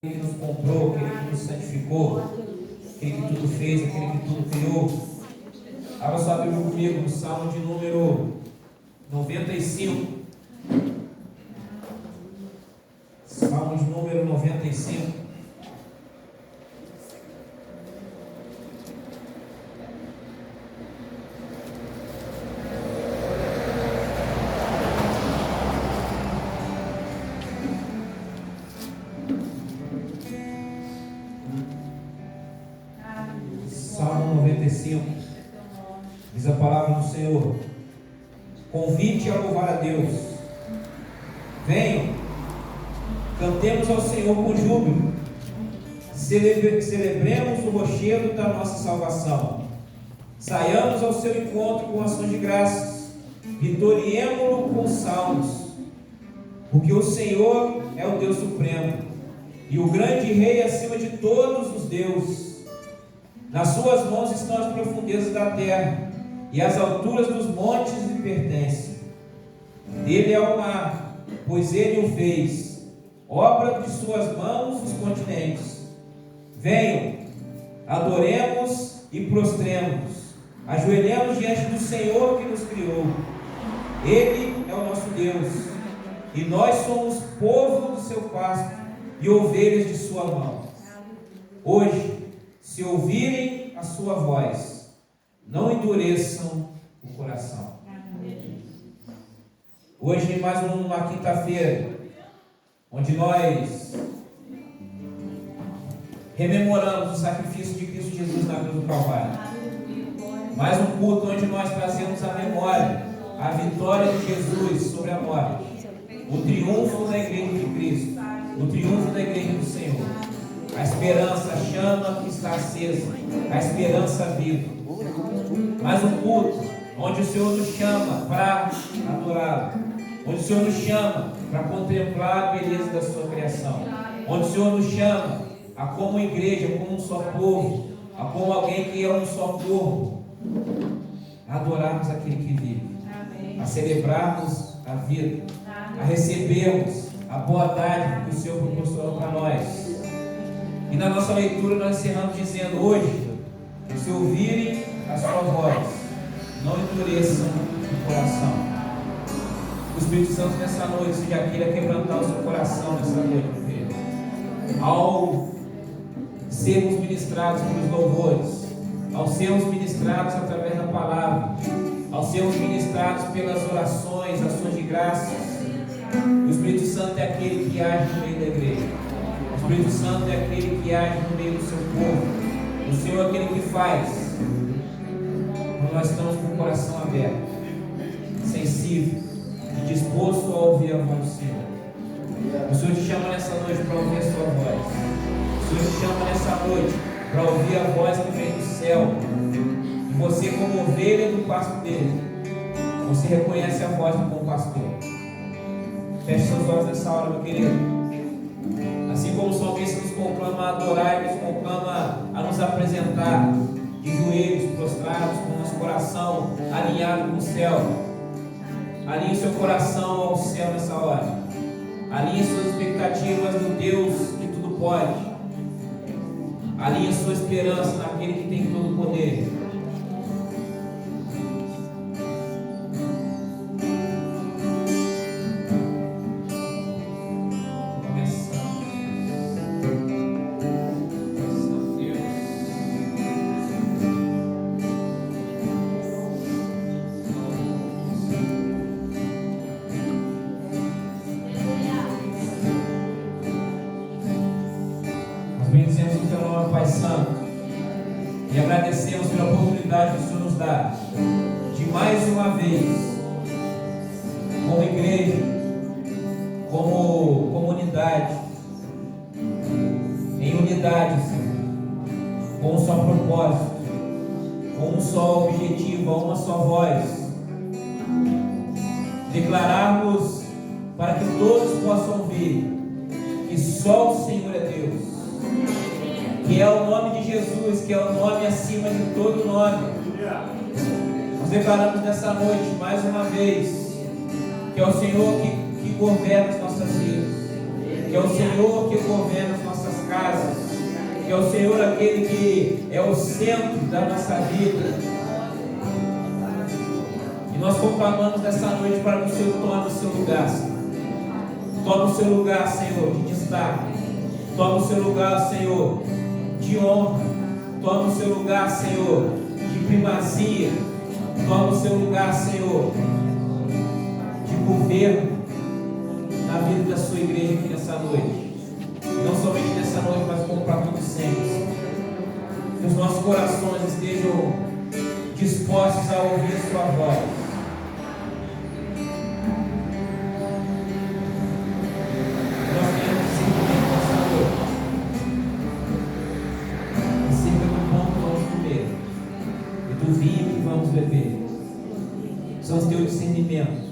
Aquele que nos comprou, aquele que nos santificou, aquele que tudo fez, aquele que tudo criou. Abra sua Bíblia comigo no Salmo de número 95. Salmo de número 95. Salmo 95, diz a palavra do Senhor: convite a louvar a Deus, venham, cantemos ao Senhor com júbilo, celebremos o rochedo da nossa salvação, saiamos ao seu encontro com ações de graças, vitoriemo-lo com salmos, porque o Senhor é o Deus supremo, e o grande Rei acima de todos os deuses. Nas suas mãos estão as profundezas da terra, e as alturas dos montes lhe pertencem. Dele é o mar, pois ele o fez, obra de suas mãos os continentes. Venham, adoremos e prostremos, ajoelhemos diante do Senhor que nos criou. Ele é o nosso Deus, e nós somos povo do seu pasto e ovelhas de sua mão. Hoje, se ouvirem a sua voz, não endureçam o coração. Hoje, mais uma quinta-feira, onde nós rememoramos o sacrifício de Cristo Jesus na cruz do Calvário. Mais um culto onde nós trazemos à memória a vitória de Jesus sobre a morte, o triunfo da igreja de Cristo, o triunfo da igreja do Senhor. A esperança, a chama que está acesa, a esperança viva. Mais um culto onde o Senhor nos chama para adorá-lo, onde o Senhor nos chama para contemplar a beleza da sua criação, onde o Senhor nos chama a, como igreja, como um só povo, a como alguém que é um só corpo, a adorarmos aquele que vive, a celebrarmos a vida, a recebermos a boa dádiva que o Senhor proporcionou para nós. E na nossa leitura nós encerramos dizendo: hoje, se ouvirem a sua voz, não endureçam o coração. O Espírito Santo nessa noite já queira quebrantar o seu coração nessa noite, filho. Ao sermos ministrados pelos louvores, ao sermos ministrados através da palavra, ao sermos ministrados pelas orações, ações de graças, o Espírito Santo é aquele que age no meio da igreja. O Espírito Santo é aquele que age no meio do seu povo. O Senhor é aquele que faz quando nós estamos com o coração aberto, sensível e disposto a ouvir a voz do Senhor. O Senhor te chama nessa noite para ouvir a sua voz. O Senhor te chama nessa noite para ouvir a voz que vem do céu. E você, como ovelha do pasto dele, você reconhece a voz do bom pastor. Feche seus olhos nessa hora, meu querido. Assim como o salmista nos conclama a adorar e nos conclama a nos apresentar de joelhos prostrados, com o nosso coração alinhado com o céu. Alinhe seu coração ao céu nessa hora. Alinhe suas expectativas no Deus que tudo pode. Alinhe sua esperança naquele que tem todo o poder. E agradecemos pela oportunidade que o Senhor nos dá de mais uma vez, como igreja, como comunidade, em unidade, Senhor, com um só propósito, com um só objetivo, uma só voz, declararmos para que todos possam ver que só o Senhor é Deus, que é o nome de Jesus, que é o nome acima de todo nome. Nós declaramos nessa noite, mais uma vez, que é o Senhor que governa as nossas vidas, que é o Senhor que governa as nossas que é o Senhor aquele que é o centro da nossa vida. E nós conclamamos nessa noite para que o Senhor tome o seu lugar, Senhor. Toma o seu lugar, Senhor, de destaque. Toma o seu lugar, Senhor, de honra. Toma o seu lugar, Senhor, de primazia. Toma o seu lugar, Senhor, de governo na vida da sua igreja aqui nessa noite. Não somente nessa noite, mas como para todo sempre. Que os nossos corações estejam dispostos a ouvir a sua voz. Nós queremos discernimento nessa noite. Acerca do pão que vamos comer e do vinho que vamos beber. São os teus discernimento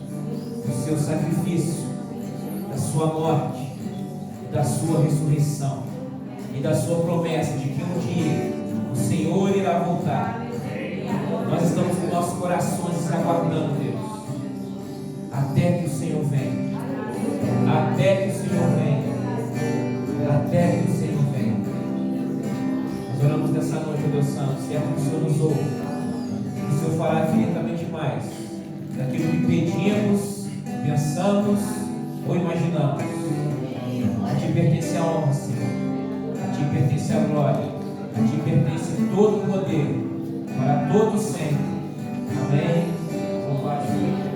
do seu sacrifício, da sua morte, da sua ressurreição e da sua promessa de que um dia o Senhor irá voltar. Nós estamos com nossos corações aguardando, Deus, até que o Senhor venha, até que o Senhor venha, até que o Senhor venha. Nós oramos nessa noite, ó Deus Santo, se é que o Senhor nos ouve, que o Senhor fará infinitamente mais daquilo que pedimos, pensamos ou imaginamos. A ti pertence a honra, Senhor, a ti pertence a glória, a ti pertence todo o poder, para todos sempre. Amém. Louvado seja.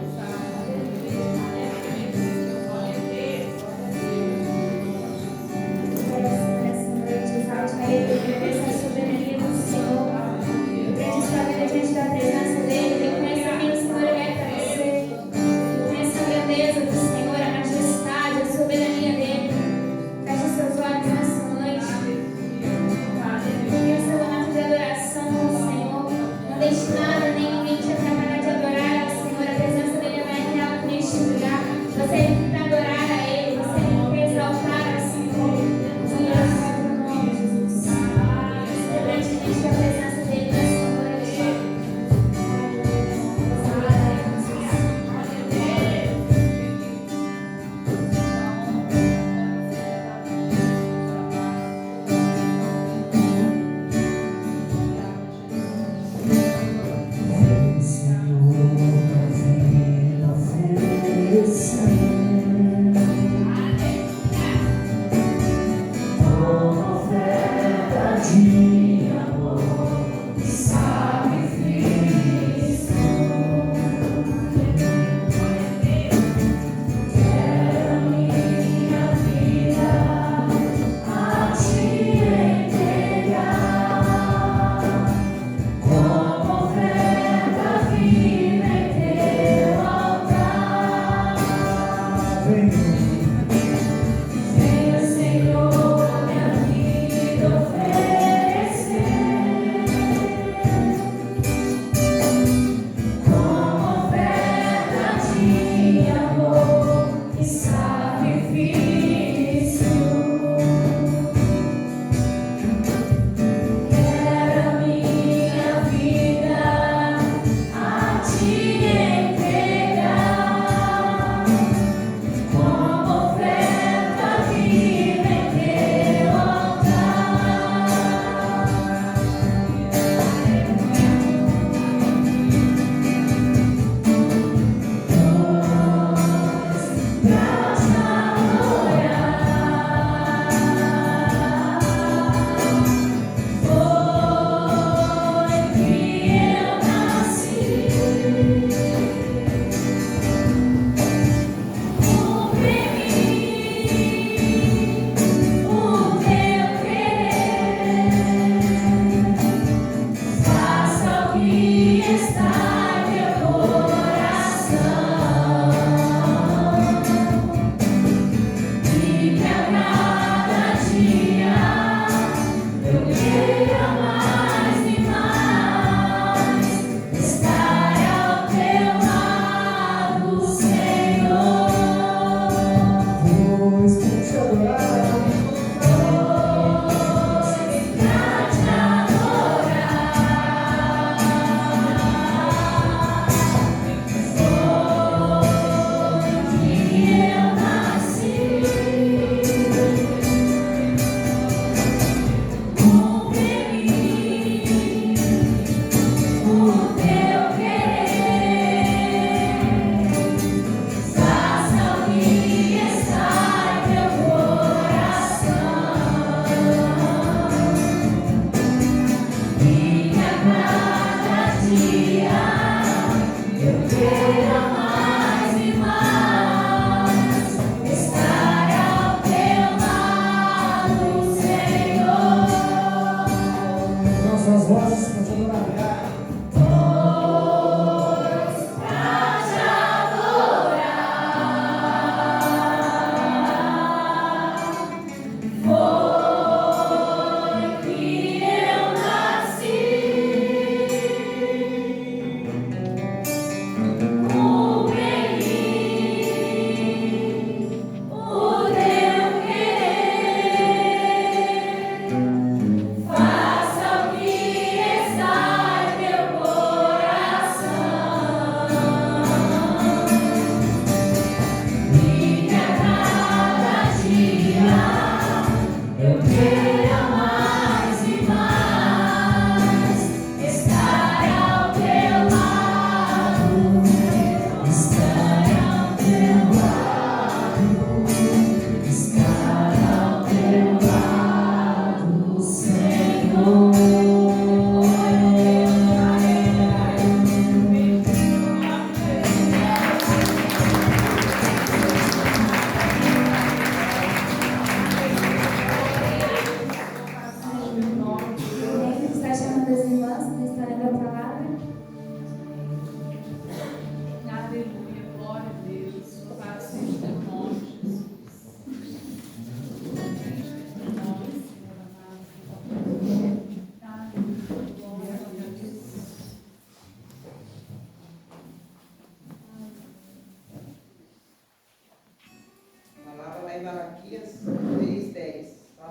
Venha, Senhor, minha vida oferecer.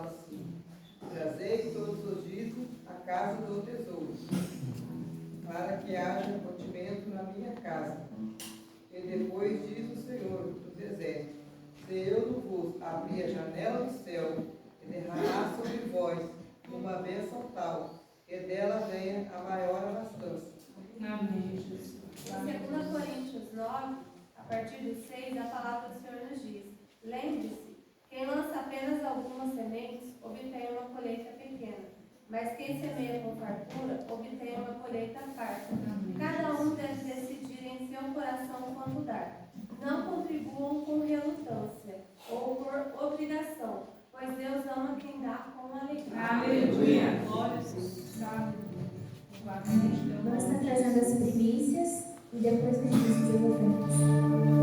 fala assim: trazei todos os dízimos à casa do tesouro, para que haja mantimento na minha casa. E depois diz o Senhor dos Exércitos: se eu não vos abrir a janela do céu e derramar sobre vós uma bênção tal, que dela venha a maior abastança. Amém, Jesus. Em 2 Coríntios 9, a partir do 6, a palavra do Senhor nos diz: lembre-se, quem lança apenas algumas sementes obtém uma colheita pequena, mas quem semeia com fartura obtém uma colheita farta. Cada um deve decidir em seu coração quanto dar. Não contribuam com relutância ou por obrigação, pois Deus ama quem dá com alegria. Aleluia. Glória a Deus. Vamos estar trazendo as primícias e depois o registro de eventos.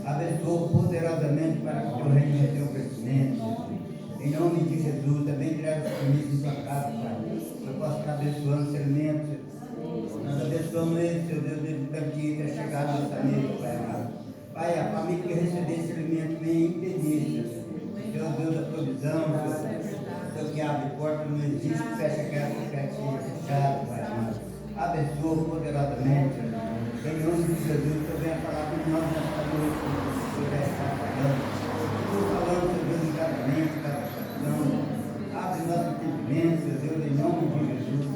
Abençoa poderosamente para que o teu reino tenha o crescimento. Em nome de Jesus, também traz os comícios em sua casa, Pai. Eu posso estar abençoando os alimentos. Nós abençoamos ele, seu Deus, desde o cantinho ter chegado nessa mesa, Pai amado. Pai, a família que receber esse alimento venha impedir, Senhor Deus da provisão, Senhor que abre porta, não existe, fecha aquela que seja fechada, Pai amado. Abençoa poderosamente. Em nome de Jesus, eu venho falar com nós nesta noite, que você vai estar falando. Estou falando, Senhor Deus, em cada mente, cada coração. Abre nosso entendimento, Senhor Deus, em nome de Jesus.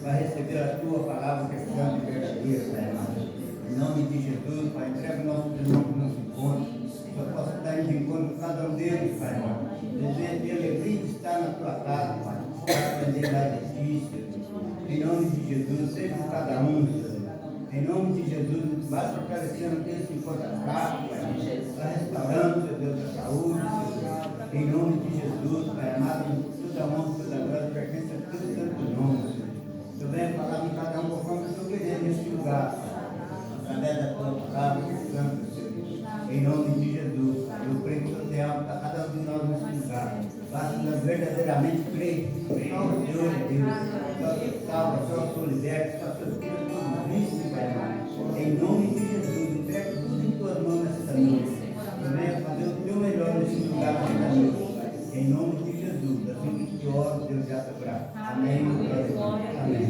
Vai receber a tua palavra, que é santa e verdadeira, Pai amado. Em nome de Jesus, Pai, entrega o nosso irmão para o nosso encontro. Que eu possa estar indo de encontro com cada um deles, Pai amado. Desejo de alegria de estar na tua casa, Pai. Para aprender das notícias. Em nome de Jesus, seja com cada um, Senhor. Em nome de Jesus, vai fortalecendo aqueles que encontram fraco, Pai amado. Vai restaurando, Senhor Deus, a saúde, Senhor. Em nome de Jesus, Pai amado, toda honra, toda glória pertence a teu santo nome, Senhor. Eu venho falar de cada um conforme eu estou querendo nesse lugar, Pai. Através da tua palavra, que é santa, Senhor. Em nome de Jesus, eu creio que o Senhor tem algo para cada um de nós nesse lugar. Basta nós verdadeiramente crer. Só o Senhor é Deus. Só o Senhor salva, só o Senhor liberta, só o Senhor cura tudo isso, Pai amado. Em nome de Jesus, entrega tudo em tuas mãos nesta noite. Eu venho fazer o teu melhor nesse lugar nesta noite, Pai. Em nome de Jesus, assim que te oro, Deus já te abraça. Amém. Amém. Amém.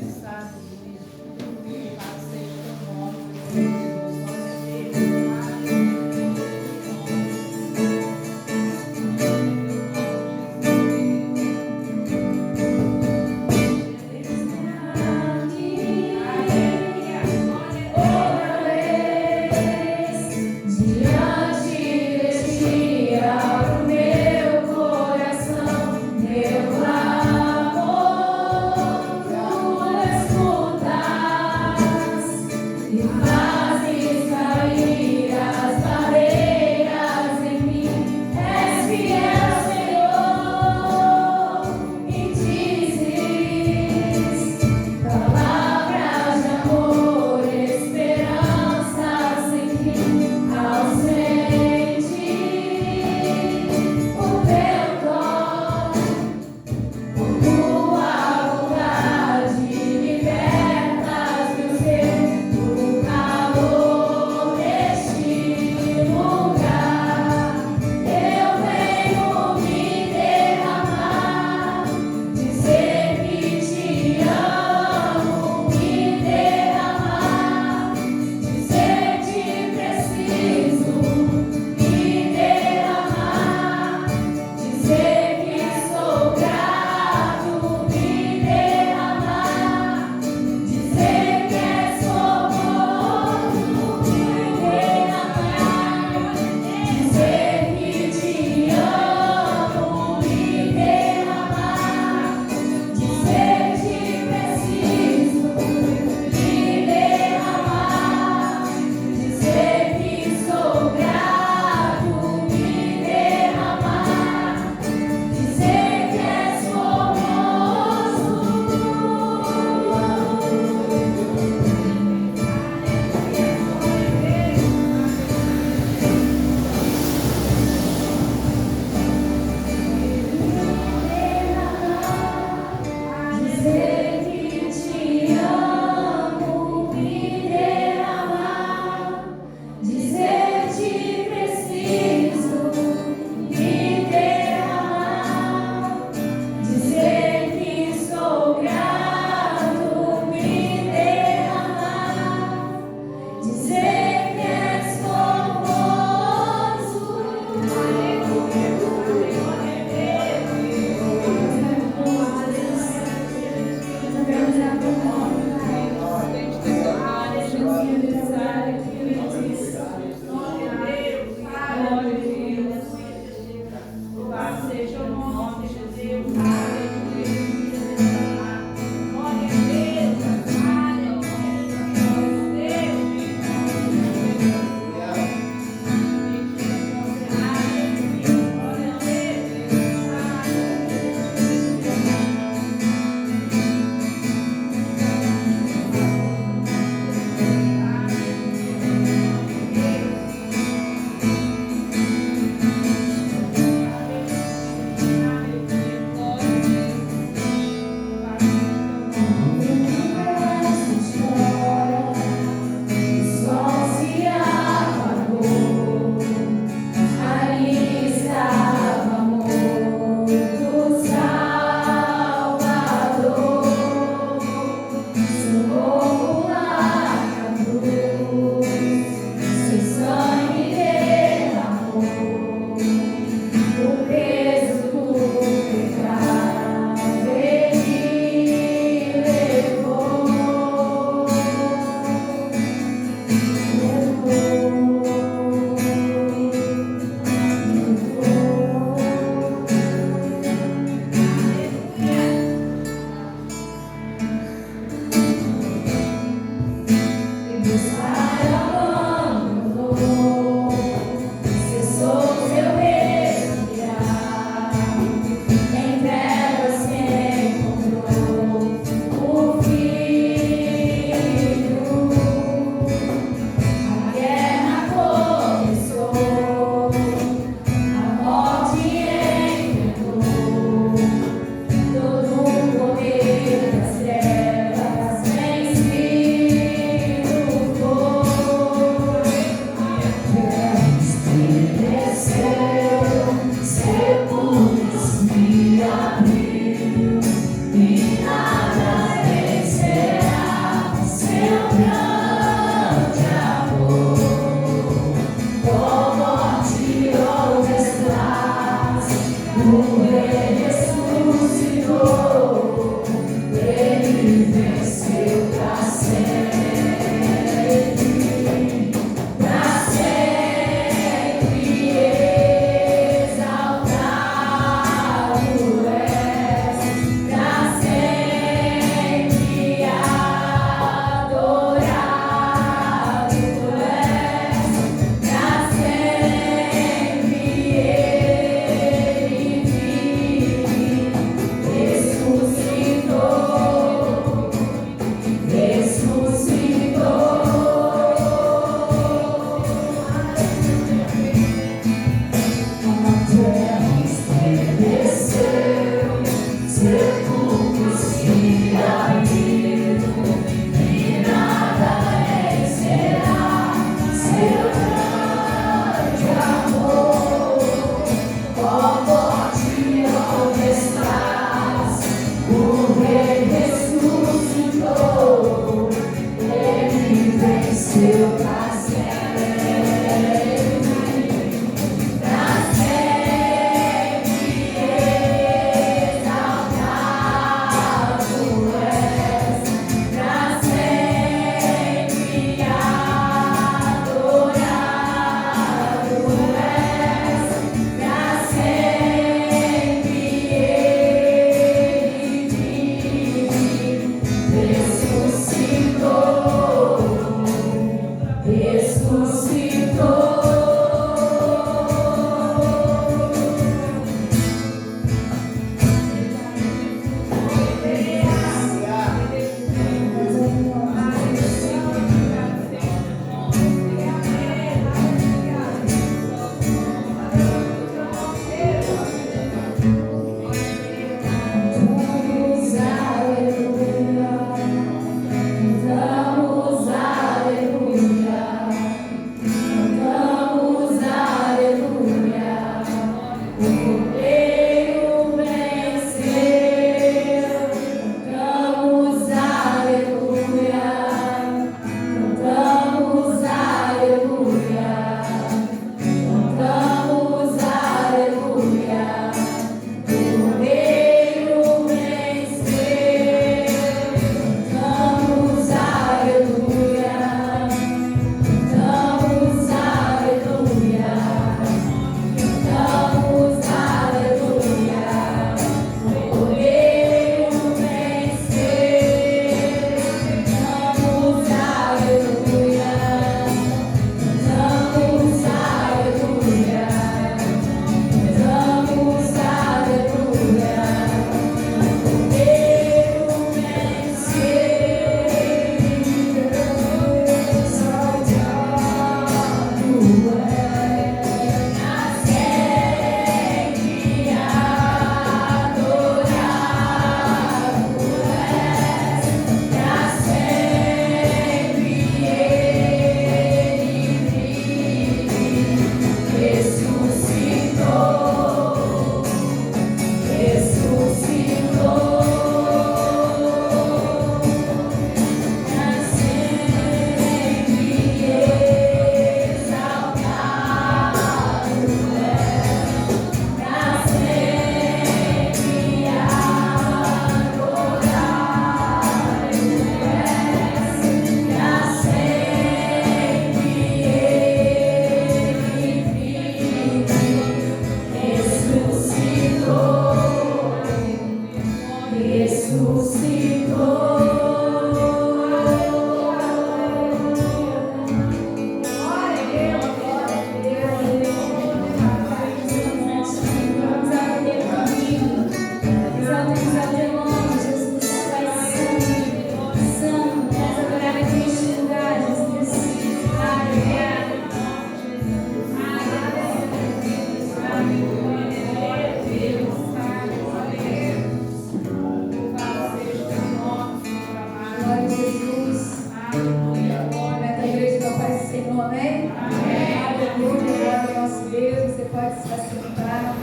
pode se assentar.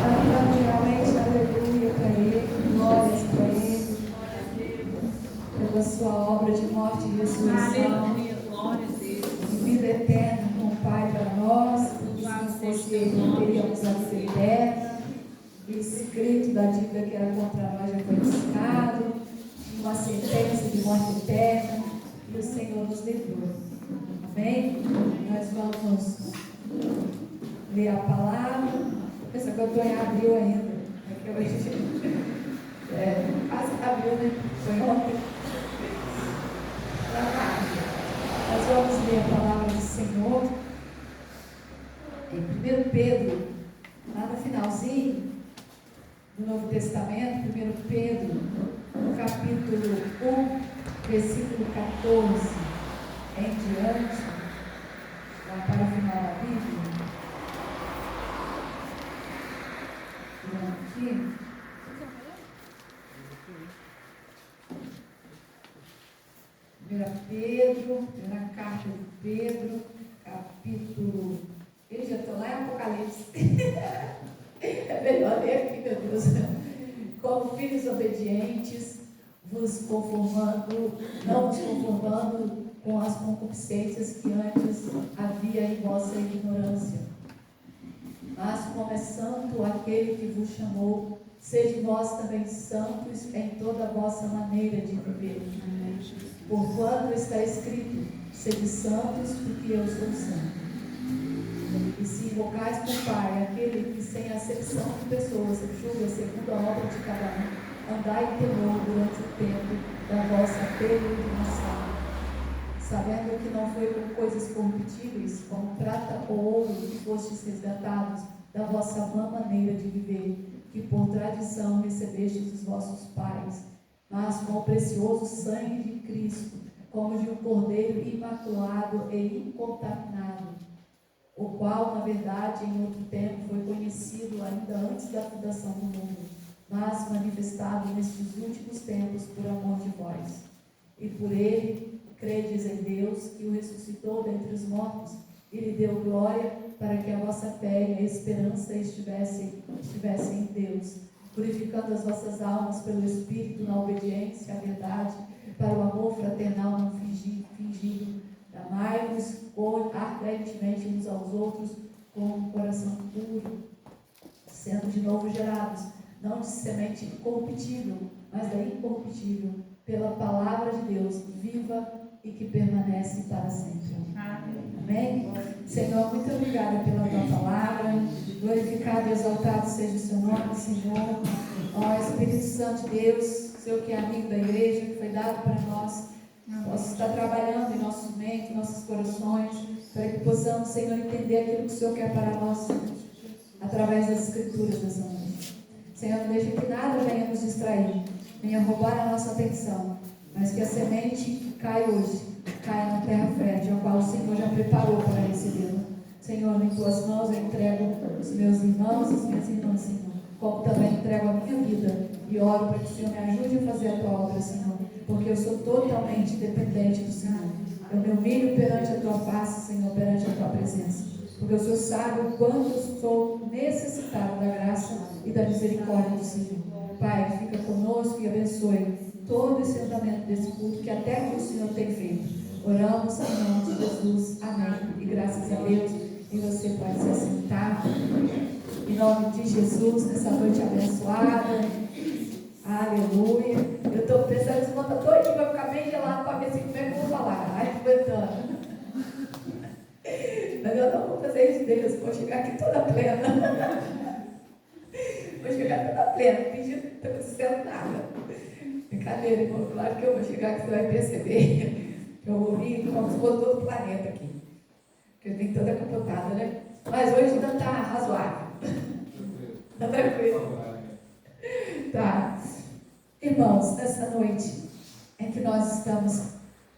Cantando realmente aleluia para Ele, glórias para Ele, pela sua obra de morte e ressurreição, de vida eterna com o Pai para nós, se não fosse Ele, não teríamos a vida eterna. O escrito da dívida que era contra nós já foi riscado, uma sentença de morte eterna, e o Senhor nos livrou. Amém? Nós vamos ler a palavra. Pensa que eu estou em abril ainda. É que hoje quase abril, né? Foi ontem. Nós vamos ler a palavra do Senhor em 1 Pedro, lá no finalzinho do Novo Testamento, 1 Pedro, no capítulo 1, versículo 14 em diante, lá para o final da Bíblia. Aqui. 1 Pedro, primeira carta de Pedro, capítulo. Eu já estou lá em Apocalipse. É melhor ler aqui, meu Deus. Como filhos obedientes, não vos conformando com as concupiscências que antes havia em vossa ignorância. Mas como é santo aquele que vos chamou, sede vós também santos em toda a vossa maneira de viver. Porquanto está escrito, sede santos, porque eu sou santo. E se invocais por Pai, aquele que sem acepção de pessoas julga segundo a obra de cada um, andai em temor durante o tempo da vossa peregrinação, sabendo que não foi por coisas corruptíveis, como prata ou ouro, que fostes resgatados da vossa vã maneira de viver, que por tradição recebestes dos vossos pais, mas com o precioso sangue de Cristo, como de um cordeiro imaculado e incontaminado, o qual, na verdade, em outro tempo foi conhecido ainda antes da fundação do mundo, mas manifestado nestes últimos tempos por amor de vós. E por ele credes em Deus, que o ressuscitou dentre os mortos, e lhe deu glória, para que a vossa fé e a esperança estivessem em Deus, purificando as vossas almas pelo Espírito na obediência à verdade, para o amor fraternal não fingido. Amai-vos ardentemente uns aos outros com um coração puro, sendo de novo gerados, não de semente corruptível, mas da incorruptível, pela palavra de Deus, viva e que permanece para sempre. Amém? Senhor, muito obrigada pela tua palavra. Glorificado e exaltado seja o seu nome, Senhor. Ó Espírito Santo de Deus, Senhor que é amigo da igreja, que foi dado para nós, possa estar trabalhando em nosso mente, em nossos corações, para que possamos, Senhor, entender aquilo que o Senhor quer para nós, através das Escrituras dessa noite. Senhor, não deixe que nada venha nos distrair, venha roubar a nossa atenção, mas que a semente que cai hoje, caia na terra fértil, a qual o Senhor já preparou para recebê-la. Senhor, em tuas mãos eu entrego os meus irmãos e as minhas irmãs, Senhor, como também entrego a minha vida, e oro para que o Senhor me ajude a fazer a tua obra, Senhor, porque eu sou totalmente dependente do Senhor. Eu me humilho perante a tua face, Senhor, perante a tua presença, porque o Senhor sabe o quanto eu sou necessitado da graça e da misericórdia do Senhor. Pai, fica conosco e abençoe todo esse andamento desse culto que até aqui o Senhor tem feito. Oramos em nome de Jesus. Amém. E graças a Deus. E você pode se assentar. Em nome de Jesus, nessa noite abençoada. Aleluia. Eu estou pensando que esse mundo está doido, vai ficar bem gelado para ver se como é que eu vou falar. Ai, aguentando. Mas eu não vou fazer isso, Deus. Vou chegar aqui toda plena. Vou chegar toda plena, pedindo que não estou sendo nada. Brincadeira, irmão. Claro que eu vou chegar que você vai perceber. Eu vou vir como se fosse todo o planeta aqui. Porque eu tenho toda capotada, né? Mas hoje ainda está razoável. Está tranquilo. Tá. Irmãos, nessa noite em que nós estamos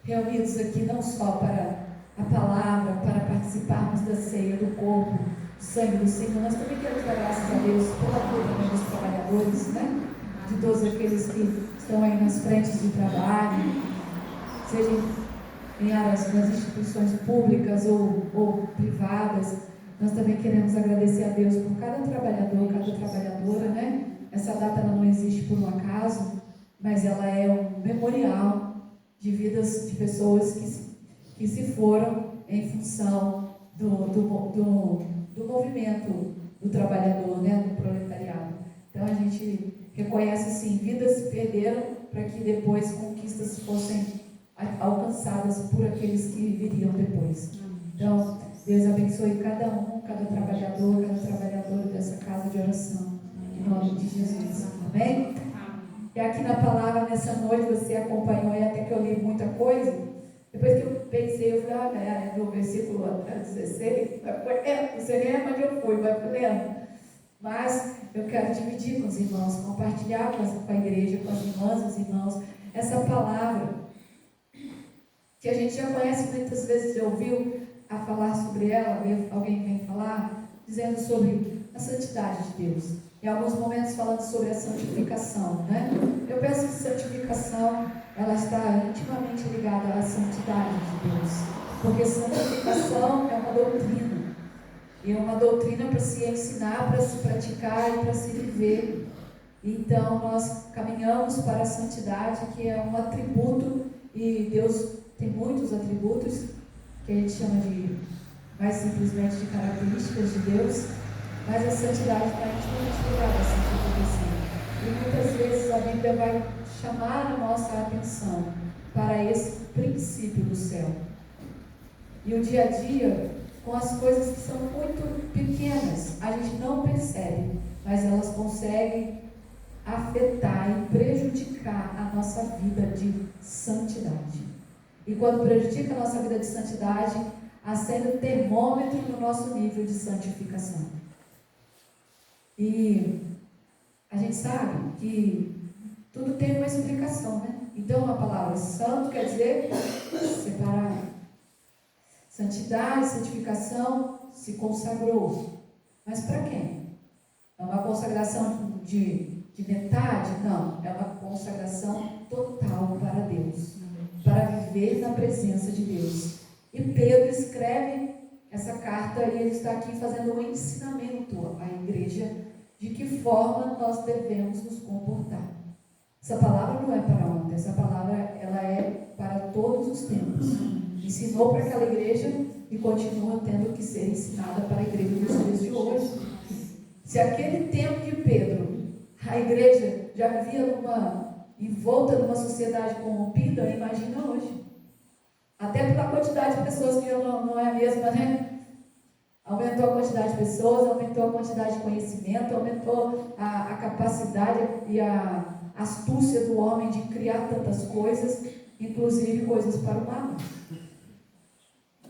reunidos aqui não só para a palavra, para participarmos da ceia do corpo, do sangue do Senhor, nós também queremos dar graças a Deus pela vida dos trabalhadores, né? De todos aqueles que estão aí nas frentes de trabalho, sejam em áreas nas instituições públicas ou privadas. Nós também queremos agradecer a Deus por cada trabalhador, cada trabalhadora, né? Essa data ela não existe por um acaso, mas ela é um memorial de vidas de pessoas que se foram em função do movimento do trabalhador, né? Do proletariado. Então a gente reconhece assim, vidas se perderam para que depois conquistas fossem alcançadas por aqueles que viriam depois. Então, Deus abençoe cada um, cada trabalhador, cada trabalhadora dessa casa de oração, em nome de Jesus. Amém? E aqui na palavra, nessa noite, você acompanhou aí, até que eu li muita coisa. Depois que eu pensei, eu falei, no versículo 16, não sei nem onde eu fui, mas lembro. Mas eu quero dividir com os irmãos, compartilhar com a igreja, com as irmãs, os irmãos, essa palavra que a gente já conhece, muitas vezes já ouviu a falar sobre ela, alguém vem falar, dizendo sobre a santidade de Deus. Em alguns momentos falando sobre a santificação, né? Eu penso que santificação, ela está intimamente ligada à santidade de Deus, porque santificação é uma doutrina. E é uma doutrina para se ensinar, para se praticar e para se viver. Então, nós caminhamos para a santidade, que é um atributo, e Deus tem muitos atributos, que a gente chama de, mais simplesmente, de características de Deus, mas a santidade está intimamente ligada a santificação. E muitas vezes a Bíblia vai chamar a nossa atenção para esse princípio do céu. E o dia a dia, com as coisas que são muito pequenas, a gente não percebe, mas elas conseguem afetar e prejudicar a nossa vida de santidade. E quando prejudica a nossa vida de santidade, acende o termômetro no nosso nível de santificação. E a gente sabe que tudo tem uma explicação, né? Então a palavra santo quer dizer separado. Santidade, santificação, se consagrou. Mas para quem? É uma consagração de metade? Não, é uma consagração total para Deus, para viver na presença de Deus. E Pedro escreve essa carta e ele está aqui fazendo um ensinamento à igreja de que forma nós devemos nos comportar. Essa palavra não é para ontem, essa palavra ela é para todos os tempos. Ensinou para aquela igreja e continua tendo que ser ensinada para a igreja dos dias de hoje. Se aquele tempo de Pedro, a igreja já vivia envolta numa sociedade corrompida, imagina hoje. Até pela quantidade de pessoas que não é a mesma, né? Aumentou a quantidade de pessoas, aumentou a quantidade de conhecimento, aumentou a capacidade e a astúcia do homem de criar tantas coisas, inclusive coisas para o mal.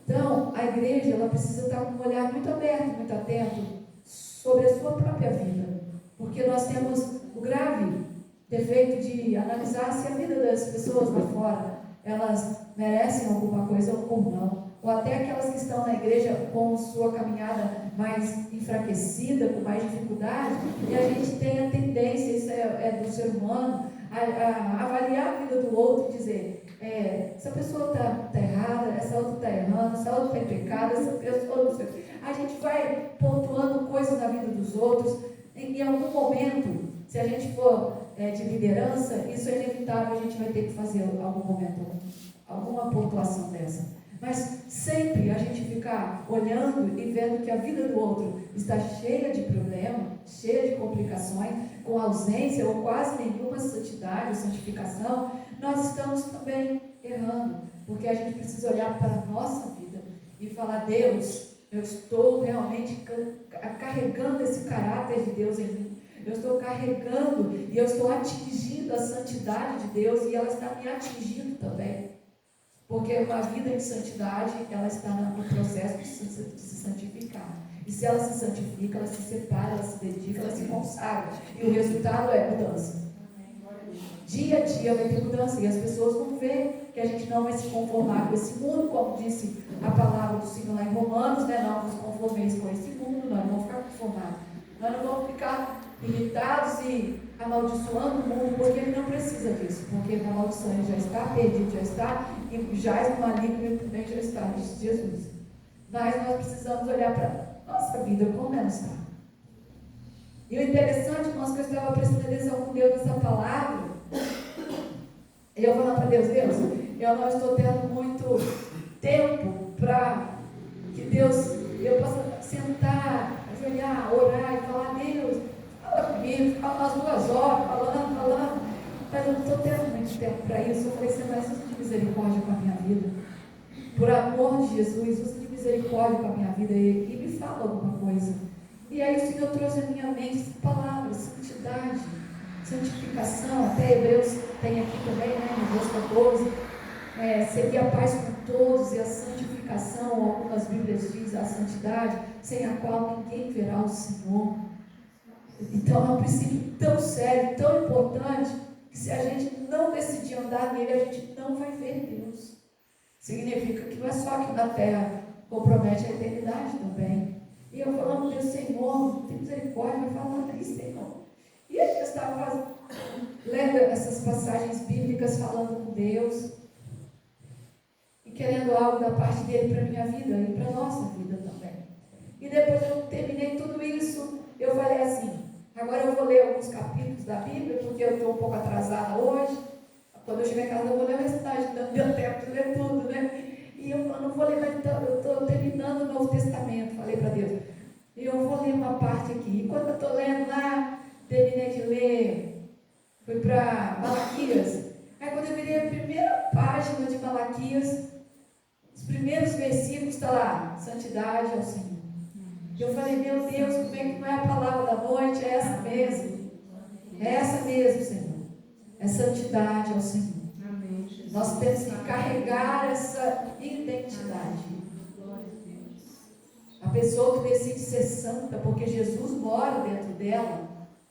Então, a igreja ela precisa estar com um olhar muito aberto, muito atento sobre a sua própria vida. Porque nós temos o grave defeito de analisar se a vida das pessoas lá fora, elas merecem alguma coisa ou não. Ou até aquelas que estão na igreja com sua caminhada mais enfraquecida, com mais dificuldade, e a gente tem a tendência, isso é do ser humano, a avaliar a vida do outro e dizer, essa pessoa está errada, essa outra está errando, essa outra está em pecado, essa pessoa não sei o quê. A gente vai pontuando coisas na vida dos outros. Em algum momento, se a gente for de liderança, isso é inevitável, a gente vai ter que fazer algum momento, alguma pontuação dessa. Mas sempre a gente ficar olhando e vendo que a vida do outro está cheia de problemas, cheia de complicações, com ausência ou quase nenhuma santidade ou santificação, nós estamos também errando, porque a gente precisa olhar para a nossa vida e falar, Deus, eu estou realmente carregando esse caráter de Deus em mim, eu estou carregando e eu estou atingindo a santidade de Deus e ela está me atingindo também. Porque uma vida em santidade, ela está no processo de se santificar. E se ela se santifica, ela se separa, ela se dedica, ela se consagra. E o resultado é mudança. Dia a dia vai ter mudança. E as pessoas vão ver que a gente não vai se conformar com esse mundo, como disse a palavra do Senhor lá em Romanos, né? Não nos conformeis com esse mundo, nós não vamos ficar conformados. Nós não vamos ficar irritados e amaldiçoando o mundo, porque ele não precisa disso, porque a maldição ele já está perdido, já está, e e jaz no maligno e prudente é o estado de Jesus. Mas nós precisamos olhar para a nossa vida, como ela está. E o interessante, irmãos, que eu estava prestando atenção com Deus nessa palavra, e eu falando para Deus, eu não estou tendo muito tempo para que Deus, eu possa sentar, ajoelhar, orar e falar, Deus, fala comigo, ficar umas 2 horas falando, mas eu não estou tendo muito tempo para isso. Eu falei, Senhor, mas usa de misericórdia com a minha vida. Por amor de Jesus, usa de misericórdia com a minha vida e me fala alguma coisa. E aí o Senhor trouxe à minha mente palavras, santidade, santificação, até Hebreus tem aqui também, né, no verso 14, seria a paz com todos e a santificação, algumas Bíblias dizem a santidade, sem a qual ninguém verá o Senhor. Então é um princípio tão sério, tão importante, que se a gente não decidir andar nele, a gente não vai ver Deus. Significa que não é só aqui na terra, compromete a eternidade também. E eu falando, Deus, Senhor, tem misericórdia, vai falando aí, Senhor. E aí eu estava lendo essas passagens bíblicas, falando com Deus, e querendo algo da parte dele para a minha vida e para a nossa vida também. E depois eu terminei tudo isso, eu falei assim, agora eu vou ler alguns capítulos da Bíblia, porque eu estou um pouco atrasada hoje. Quando eu chegar em casa eu vou ler o restante, não deu tempo de ler tudo, né? E eu não vou ler, mas eu estou terminando o Novo Testamento, falei para Deus. E eu vou ler uma parte aqui. E quando eu estou lendo lá, terminei de ler, fui para Malaquias. Aí quando eu virei a primeira página de Malaquias, os primeiros versículos está lá, santidade ao Senhor. E eu falei, meu Deus, como é que não é a palavra da noite? É essa mesmo. É essa mesmo, Senhor. É santidade ao Senhor. Nós temos que carregar essa identidade. A pessoa que decide ser santa, porque Jesus mora dentro dela,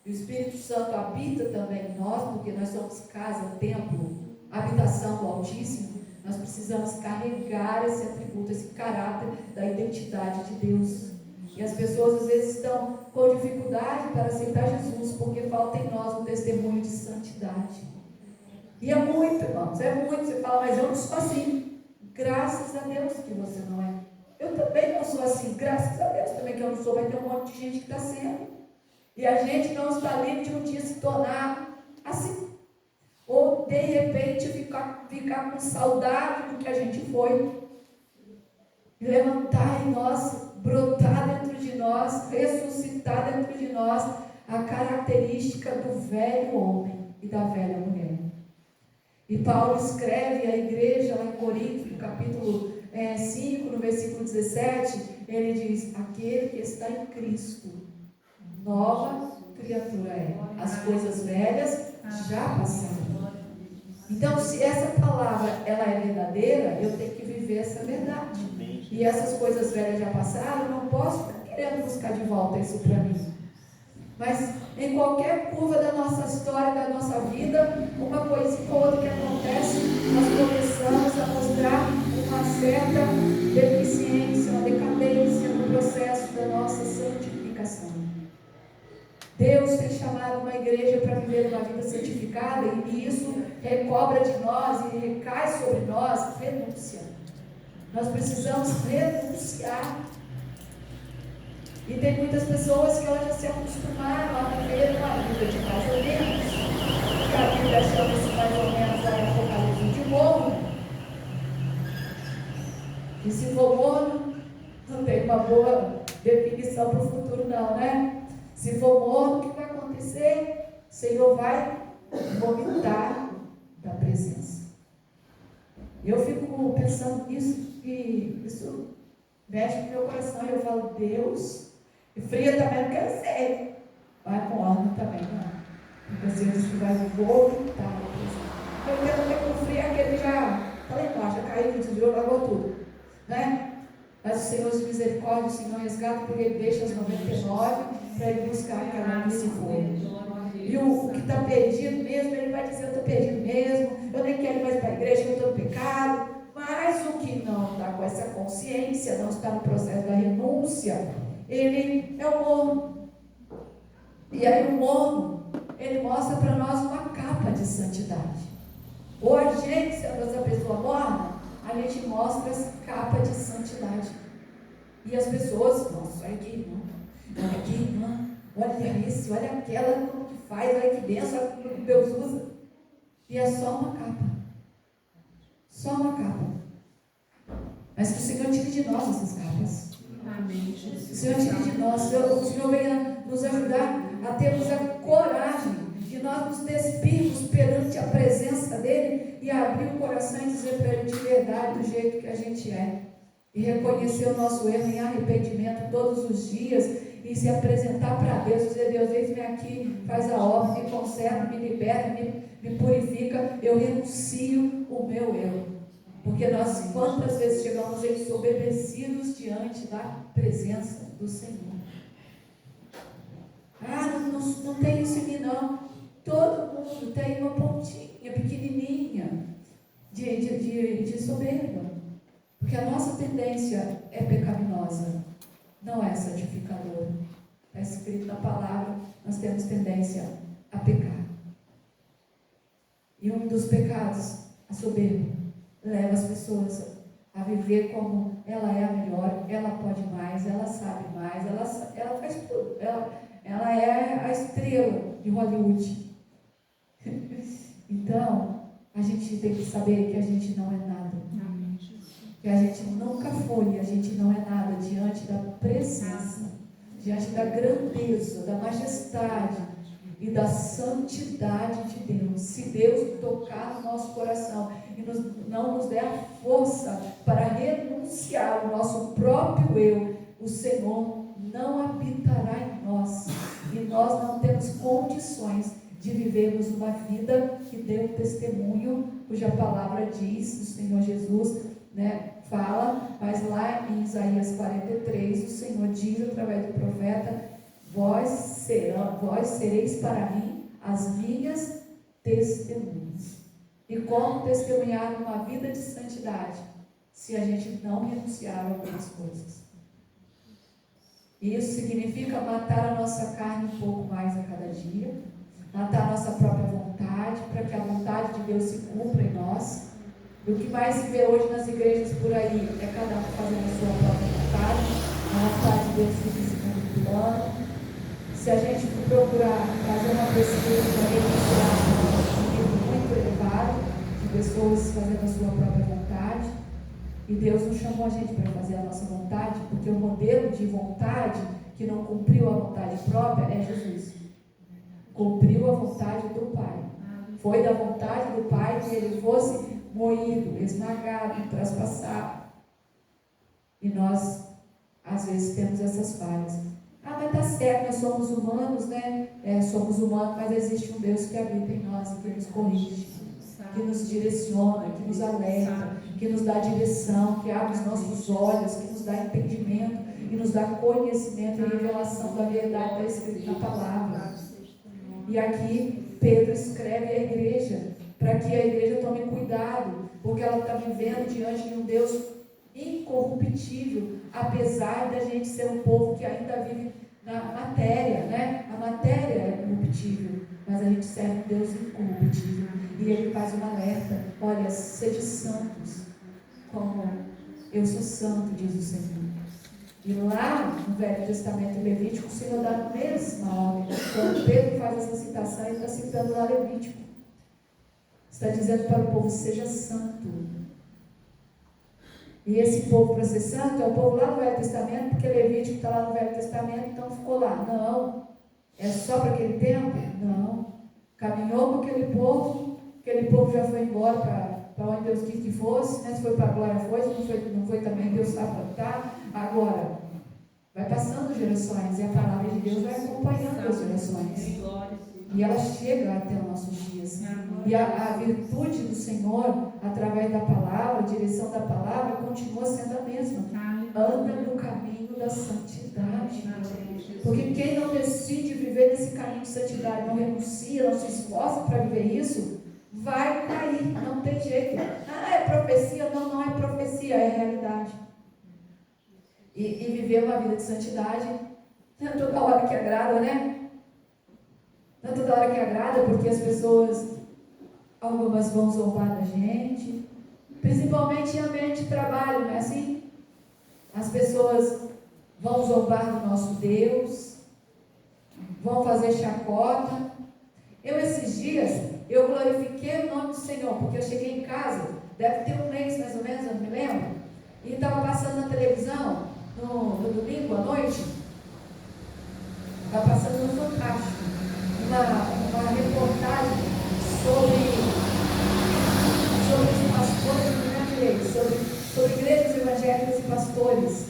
e o Espírito Santo habita também em nós, porque nós somos casa, templo, habitação do Altíssimo, nós precisamos carregar esse atributo, esse caráter da identidade de Deus. E as pessoas às vezes estão com dificuldade para aceitar Jesus, porque falta em nós um testemunho de santidade. E é muito, irmãos, é muito. Você fala, mas eu não sou assim. Graças a Deus que você não é. Eu também não sou assim. Graças a Deus também que eu não sou. Vai ter um monte de gente que está sendo. E a gente não está livre de um dia se tornar assim. Ou, de repente, ficar com saudade do que a gente foi. Levantar em nós, brotar dentro de nós, ressuscitar dentro de nós a característica do velho homem e da velha mulher. E Paulo escreve à igreja lá em Corinto, no capítulo 5, no versículo 17, ele diz, aquele que está em Cristo, nova criatura é. As coisas velhas já passaram. Então, se essa palavra ela é verdadeira, eu tenho que viver essa verdade. E essas coisas velhas já passaram, eu não posso ficar querendo buscar de volta isso para mim. Mas em qualquer curva da nossa história, da nossa vida, uma coisa ou outra que acontece, nós começamos a mostrar uma certa deficiência, uma decadência no processo da nossa santificação. Deus tem chamado uma igreja para viver uma vida santificada e isso recobra de nós e recai sobre nós renúncia. Nós precisamos renunciar. E tem muitas pessoas que elas já se acostumaram a viver uma vida de mais ou menos, que a Bíblia chama-se mais ou menos a Apocalipse de morno. E se for morno, não tem uma boa definição para o futuro não, né? Se for morno, o que vai acontecer? O Senhor vai vomitar da presença. Eu fico pensando nisso, e isso mexe no meu coração, e eu falo, Deus, e fria também não quero ser, vai morno também, não. Porque assim, diz que vai vomitar da presença. Eu quero ver com frio, aquele já está lá embaixo, já caiu, desviou, largou tudo, né? Mas o Senhor de misericórdia, o Senhor resgata, porque Ele deixa as 99 para Ele buscar aquela que se foi. E o que está perdido mesmo, ele vai dizer, eu estou perdido mesmo, eu nem quero ir mais para a igreja, eu estou no pecado. Mas o que não está com essa consciência, não está no processo da renúncia, ele é o morno. E aí o morno, ele mostra para nós uma capa de santidade. Ou a gente, sendo essa pessoa morna, a gente mostra essa capa de santidade. E as pessoas, nossa, olha aqui, irmão, olha aqui, irmã, olha esse, olha aquela, como que faz, olha que benção, olha como Deus usa. E é só uma capa. Só uma capa. Mas que o Senhor tire de nós essas capas. Amém, O Jesus. Senhor tire de nós. O Senhor venha nos ajudar a termos a coragem de nós nos despirmos perante a presença dEle e abrir o coração e dizer para Ele de verdade do jeito que a gente é. E reconhecer o nosso erro em arrependimento todos os dias e se apresentar para Deus, dizer: Deus, eis-me aqui, faz a obra, me conserva, me liberta, me purifica, eu renuncio o meu erro. Porque nós quantas vezes chegamos ensoberbecidos diante da presença do Senhor. Não tem isso em mim não. Todo mundo tem uma pontinha pequenininha de soberba. Porque a nossa tendência é pecaminosa, não é santificadora. Está escrito na palavra, nós temos tendência a pecar. E um dos pecados, a soberba, leva as pessoas a viver como ela é a melhor, ela pode mais, ela sabe mais, ela faz tudo. Ela é a estrela de Hollywood. Então, a gente tem que saber que a gente não é nada. Que a gente nunca foi, a gente não é nada diante da presença, diante da grandeza, da majestade e da santidade de Deus. Se Deus tocar no nosso coração e não nos der a força para renunciar ao nosso próprio eu, o Senhor não habitará em nós. E nós não temos condições de vivermos uma vida que dê um testemunho, cuja palavra diz, o Senhor Jesus, fala, mas lá em Isaías 43, o Senhor diz através do profeta: vós sereis para mim as minhas testemunhas. E como testemunhar uma vida de santidade, se a gente não renunciar a algumas coisas? Isso significa matar a nossa carne um pouco mais a cada dia, matar a nossa própria vontade, para que a vontade de Deus se cumpra em nós. E o que mais se vê hoje nas igrejas por aí é cada um fazendo a sua própria vontade, a vontade de Deus fica em segundo plano. Se a gente for procurar fazer uma pesquisa, a gente encontrar um nível muito elevado de pessoas fazendo a sua própria vontade. E Deus não chamou a gente para fazer a nossa vontade, porque o modelo de vontade que não cumpriu a vontade própria é Jesus. Cumpriu a vontade do Pai. Foi da vontade do Pai que ele fosse moído, esmagado, traspassado. E nós, às vezes, temos essas falhas. Mas tá certo, nós somos humanos, né? Somos humanos, mas existe um Deus que habita em nós e que nos corrige, que nos direciona, que nos alerta, que nos dá direção, que abre os nossos olhos, que nos dá entendimento e nos dá conhecimento e revelação da verdade da Escritura, da palavra. E aqui Pedro escreve à igreja, para que a igreja tome cuidado, porque ela está vivendo diante de um Deus incorruptível, apesar da gente ser um povo que ainda vive na matéria, né? A matéria é corruptível, mas a gente serve um Deus incorruptível. E ele faz um alerta: olha, sede santos, como eu sou santo, diz o Senhor. E lá no Velho Testamento Levítico, o Senhor dá a mesma ordem. Quando Pedro faz essa citação, ele está citando lá Levítico. Está dizendo para o povo: seja santo. E esse povo, para ser santo, é o povo lá no Velho Testamento, porque Levítico está lá no Velho Testamento, então ficou lá. Não. É só para aquele tempo? Não. Caminhou com aquele povo já foi embora para onde Deus quis que fosse, né? Se foi para a glória foi, se não foi também, Deus sabe onde está. Agora, vai passando gerações e a palavra de Deus vai acompanhando as gerações. E ela chega até os nossos dias. E a virtude do Senhor, através da palavra, a direção da palavra, continua sendo a mesma. Anda no caminho da santidade. Porque quem não decide viver nesse caminho de santidade, não renuncia, não se esforça para viver isso, vai cair, não tem jeito. É profecia? Não é profecia, é realidade. E viver uma vida de santidade, não é toda hora que agrada, né? Não é toda hora que agrada, porque as pessoas, algumas vão zombar da gente, Principalmente em ambiente de trabalho, não é assim? As pessoas vão zombar do nosso Deus, vão fazer chacota. Esses dias, eu glorifiquei o nome do Senhor, porque eu cheguei em casa, deve ter um mês mais ou menos, eu não me lembro, e estava passando na televisão, no domingo à noite, estava passando no Fantástico, uma reportagem sobre os pastores, sobre igrejas evangélicas e pastores,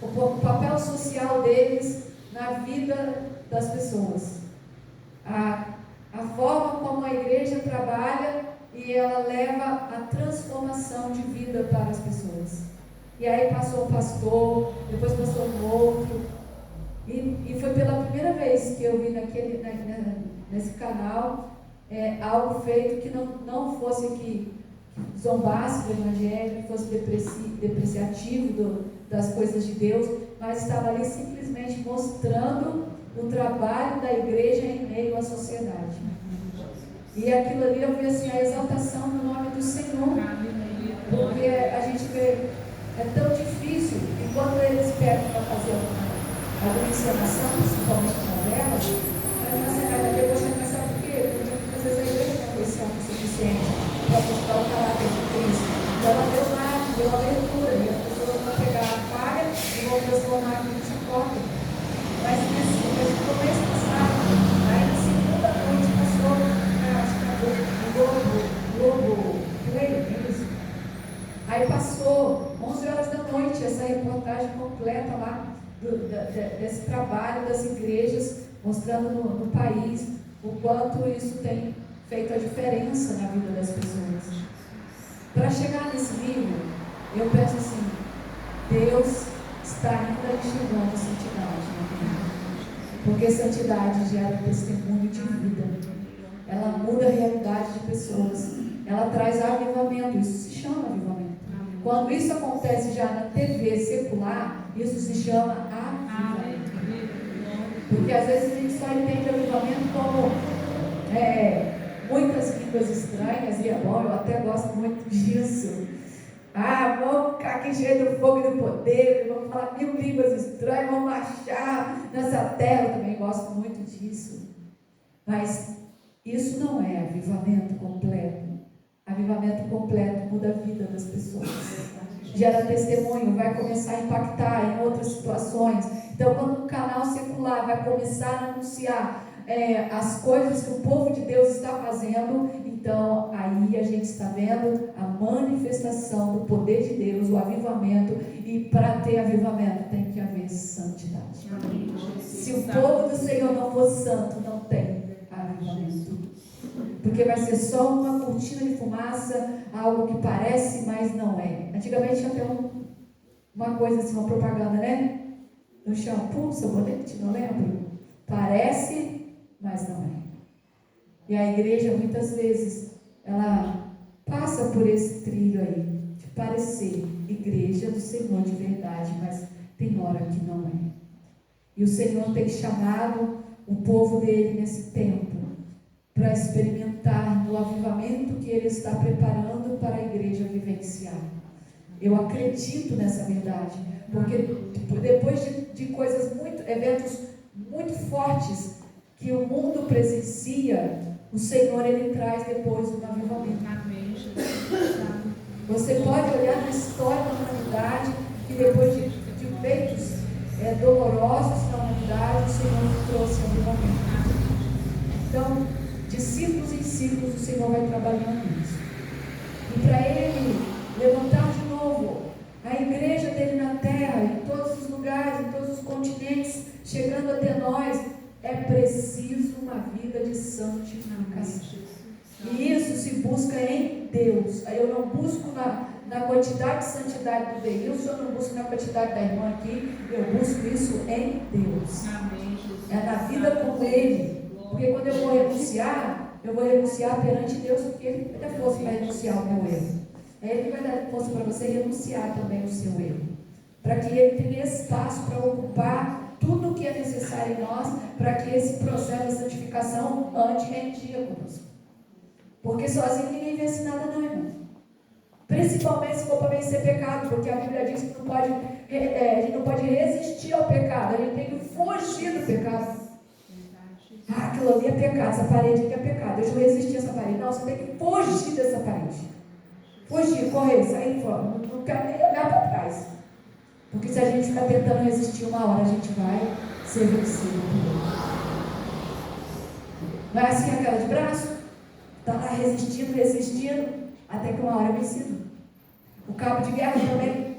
o papel social deles na vida das pessoas, a forma como a igreja trabalha e ela leva a transformação de vida para as pessoas. E aí passou um pastor, depois passou um outro, e foi pela primeira vez que eu vi nesse canal algo feito que não fosse que zombasse do evangelho, que fosse depreciativo das coisas de Deus, mas estava ali simplesmente mostrando o trabalho da igreja em meio à sociedade. E aquilo ali eu vi assim, a exaltação no nome do Senhor, porque a gente vê, é tão difícil, e quando eles pegam para fazer alguma encenação, principalmente novelas, mas eu vou chamar, sabe por quê? Porque muitas vezes a igreja não foi certa o suficiente para mostrar o caráter de Cristo. Então ela deu abertura, e as pessoas vão pegar a palha e vão transformar aquilo em chacota. Mas no mês passado, aí na segunda noite passou, acho que o Globo Play, isso. Aí passou 11 horas da noite essa reportagem completa lá desse trabalho das igrejas, mostrando no país o quanto isso tem feito a diferença na vida das pessoas. Para chegar nesse nível, eu penso assim, Deus está ainda enxergando a santidade na vida. Porque santidade gera testemunho de vida. Ela muda a realidade de pessoas. Ela traz avivamento. Isso se chama avivamento. Quando isso acontece já na TV secular, isso se chama avivamento. Porque às vezes a gente só entende avivamento como muitas línguas estranhas, e é bom, eu até gosto muito disso. Vamos ficar aqui cheio do fogo e do poder, vamos falar 1000 línguas estranhas, vamos marchar nessa terra. Eu também gosto muito disso. Mas isso não é avivamento completo. Avivamento completo muda a vida das pessoas. Gera testemunho, vai começar a impactar em outras situações. Então, quando um canal secular vai começar a anunciar as coisas que o povo de Deus está fazendo, então aí a gente está vendo a manifestação do poder de Deus, o avivamento. E para ter avivamento tem que haver santidade. Se o povo do Senhor não for santo, não tem avivamento, porque vai ser só uma cortina de fumaça, algo que parece, mas não é. Antigamente tinha até uma coisa assim, uma propaganda, né? No shampoo, sabonete, não lembro? Parece, mas não é. E a igreja muitas vezes ela passa por esse trilho aí de parecer igreja do Senhor de verdade, mas tem hora que não é. E o Senhor tem chamado o povo dele nesse tempo para experimentar no avivamento que ele está preparando para a igreja vivenciar. Eu acredito nessa verdade, porque depois de coisas eventos muito fortes que o mundo presencia, o Senhor ele traz depois um avivamento. Você pode olhar na história da humanidade que depois de feitos dolorosos na humanidade, o Senhor trouxe avivamento. Então, de ciclos em ciclos, o Senhor vai trabalhando nisso. E para Ele levantar de novo a igreja dele na terra, em todos os lugares, em todos os continentes, chegando até nós, é preciso uma vida de santificação. E isso se busca em Deus. Aí eu não busco na quantidade de santidade do Deilson, eu não busco na quantidade da irmã aqui, eu busco isso em Deus. É na vida com Ele. Porque quando eu vou renunciar perante Deus, porque Ele vai dar força para renunciar o meu erro. Ele vai dar força para você renunciar também o seu erro. Para que Ele tenha espaço para ocupar tudo o que é necessário em nós, para que esse processo de santificação ande em dia conosco. Porque sozinho ninguém vence nada não, irmão. Principalmente se for para vencer pecado, porque a Bíblia diz que a gente não pode resistir ao pecado, a gente tem que fugir do pecado. Ah, aquilo ali é pecado, essa parede aqui é pecado, deixa eu resistir a essa parede. Não, você tem que fugir dessa parede. Fugir, correr, sair fora, não quero nem olhar para trás. Porque se a gente ficar tentando resistir, uma hora a gente vai ser vencido. Não é assim a queda de braço? Está lá resistindo, até que uma hora é vencido. O cabo de guerra também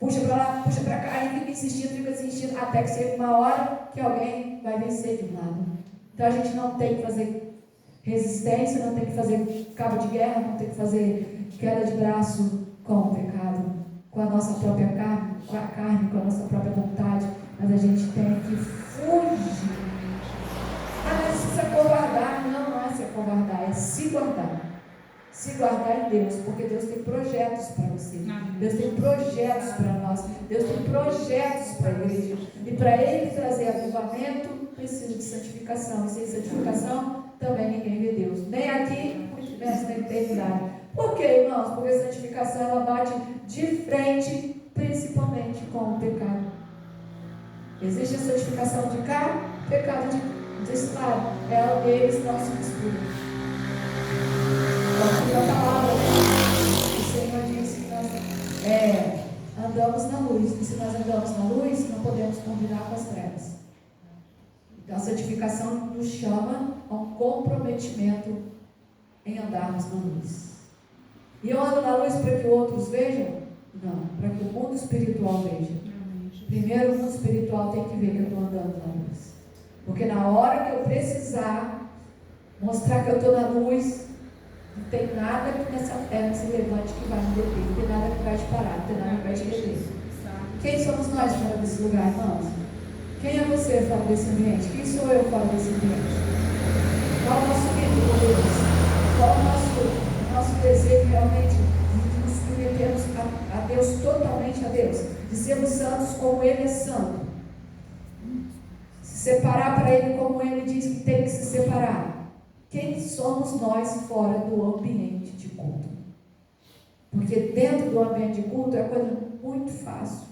puxa para lá, puxa para cá, e fica insistindo, até que chega uma hora que alguém vai vencer de um lado. Então a gente não tem que fazer resistência, não tem que fazer cabo de guerra, não tem que fazer queda de braço com o pecado, com a nossa própria carne, com a nossa própria vontade, mas a gente tem que fugir. Ah, não precisa covardar, não é se acovardar, é se guardar. Se guardar em Deus, porque Deus tem projetos para você. Deus tem projetos para nós. Deus tem projetos para a igreja. E para Ele trazer avivamento, precisa de santificação. E sem santificação, também ninguém vê Deus. Nem aqui, muito menos na eternidade. Por quê, irmãos? Porque a santificação, ela bate de frente, principalmente com o pecado. Existe a santificação de cá, pecado desse lado. Eles não se disputam. A palavra, o Senhor disse que nós andamos na luz, e se nós andamos na luz, não podemos combinar com as trevas. Então a santificação nos chama a um comprometimento em andarmos na luz. E eu ando na luz para que outros vejam? Não, para que o mundo espiritual veja. Primeiro o mundo espiritual tem que ver que eu estou andando na luz. Porque na hora que eu precisar mostrar que eu estou na luz, não tem nada que nessa terra se levante que vai me deter, não tem nada que vai te parar, não tem nada que vai te deter. Quem somos nós fora desse lugar, irmãos? Quem é você fora desse ambiente? Quem sou eu fora desse ambiente? Qual o nosso nível, Deus? Qual o nosso desejo realmente de nos submetermos a Deus, totalmente a Deus? De sermos santos como Ele é santo. Se separar para Ele como Ele diz que tem que se separar. Quem somos nós fora do ambiente de culto? Porque dentro do ambiente de culto é coisa muito fácil.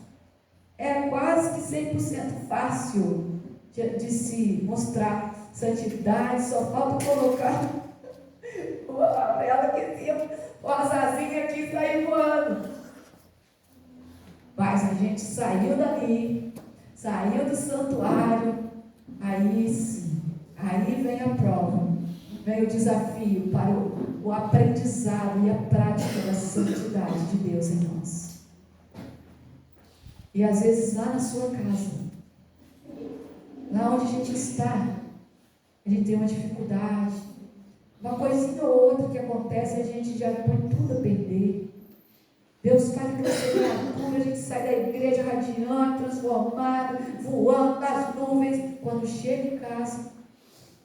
É quase que 100% fácil de se mostrar santidade, só falta colocar uma vela aqui em cima, uma asazinha aqui e sair voando. Mas a gente saiu dali, saiu do santuário, aí sim, aí vem a prova. Vem o desafio para o aprendizado e a prática da santidade de Deus em nós. E às vezes lá na sua casa, lá onde a gente está, a gente tem uma dificuldade, uma coisinha ou outra que acontece e a gente já põe tudo a perder. Deus faz crescer na cura, a gente sai da igreja radiante, transformado, voando nas nuvens. Quando chega em casa,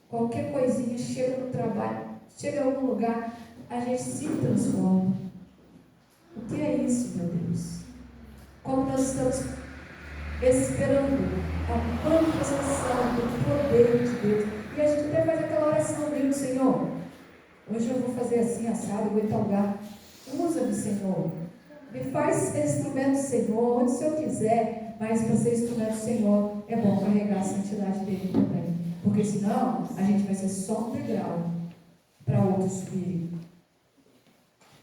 qualquer coisinha, chega no trabalho, chega em algum lugar, a gente se transforma. O que é isso, meu Deus? Como nós estamos esperando a manifestação do poder de Deus. E a gente até faz aquela oração dele, Senhor, hoje eu vou fazer assim, assado, vou em tal lugar. Usa-me, Senhor. Me faz instrumento do Senhor, onde o Senhor quiser, mas para ser instrumento do Senhor, é bom carregar a santidade dele também. Porque senão, a gente vai ser só um degrau para outros subirem.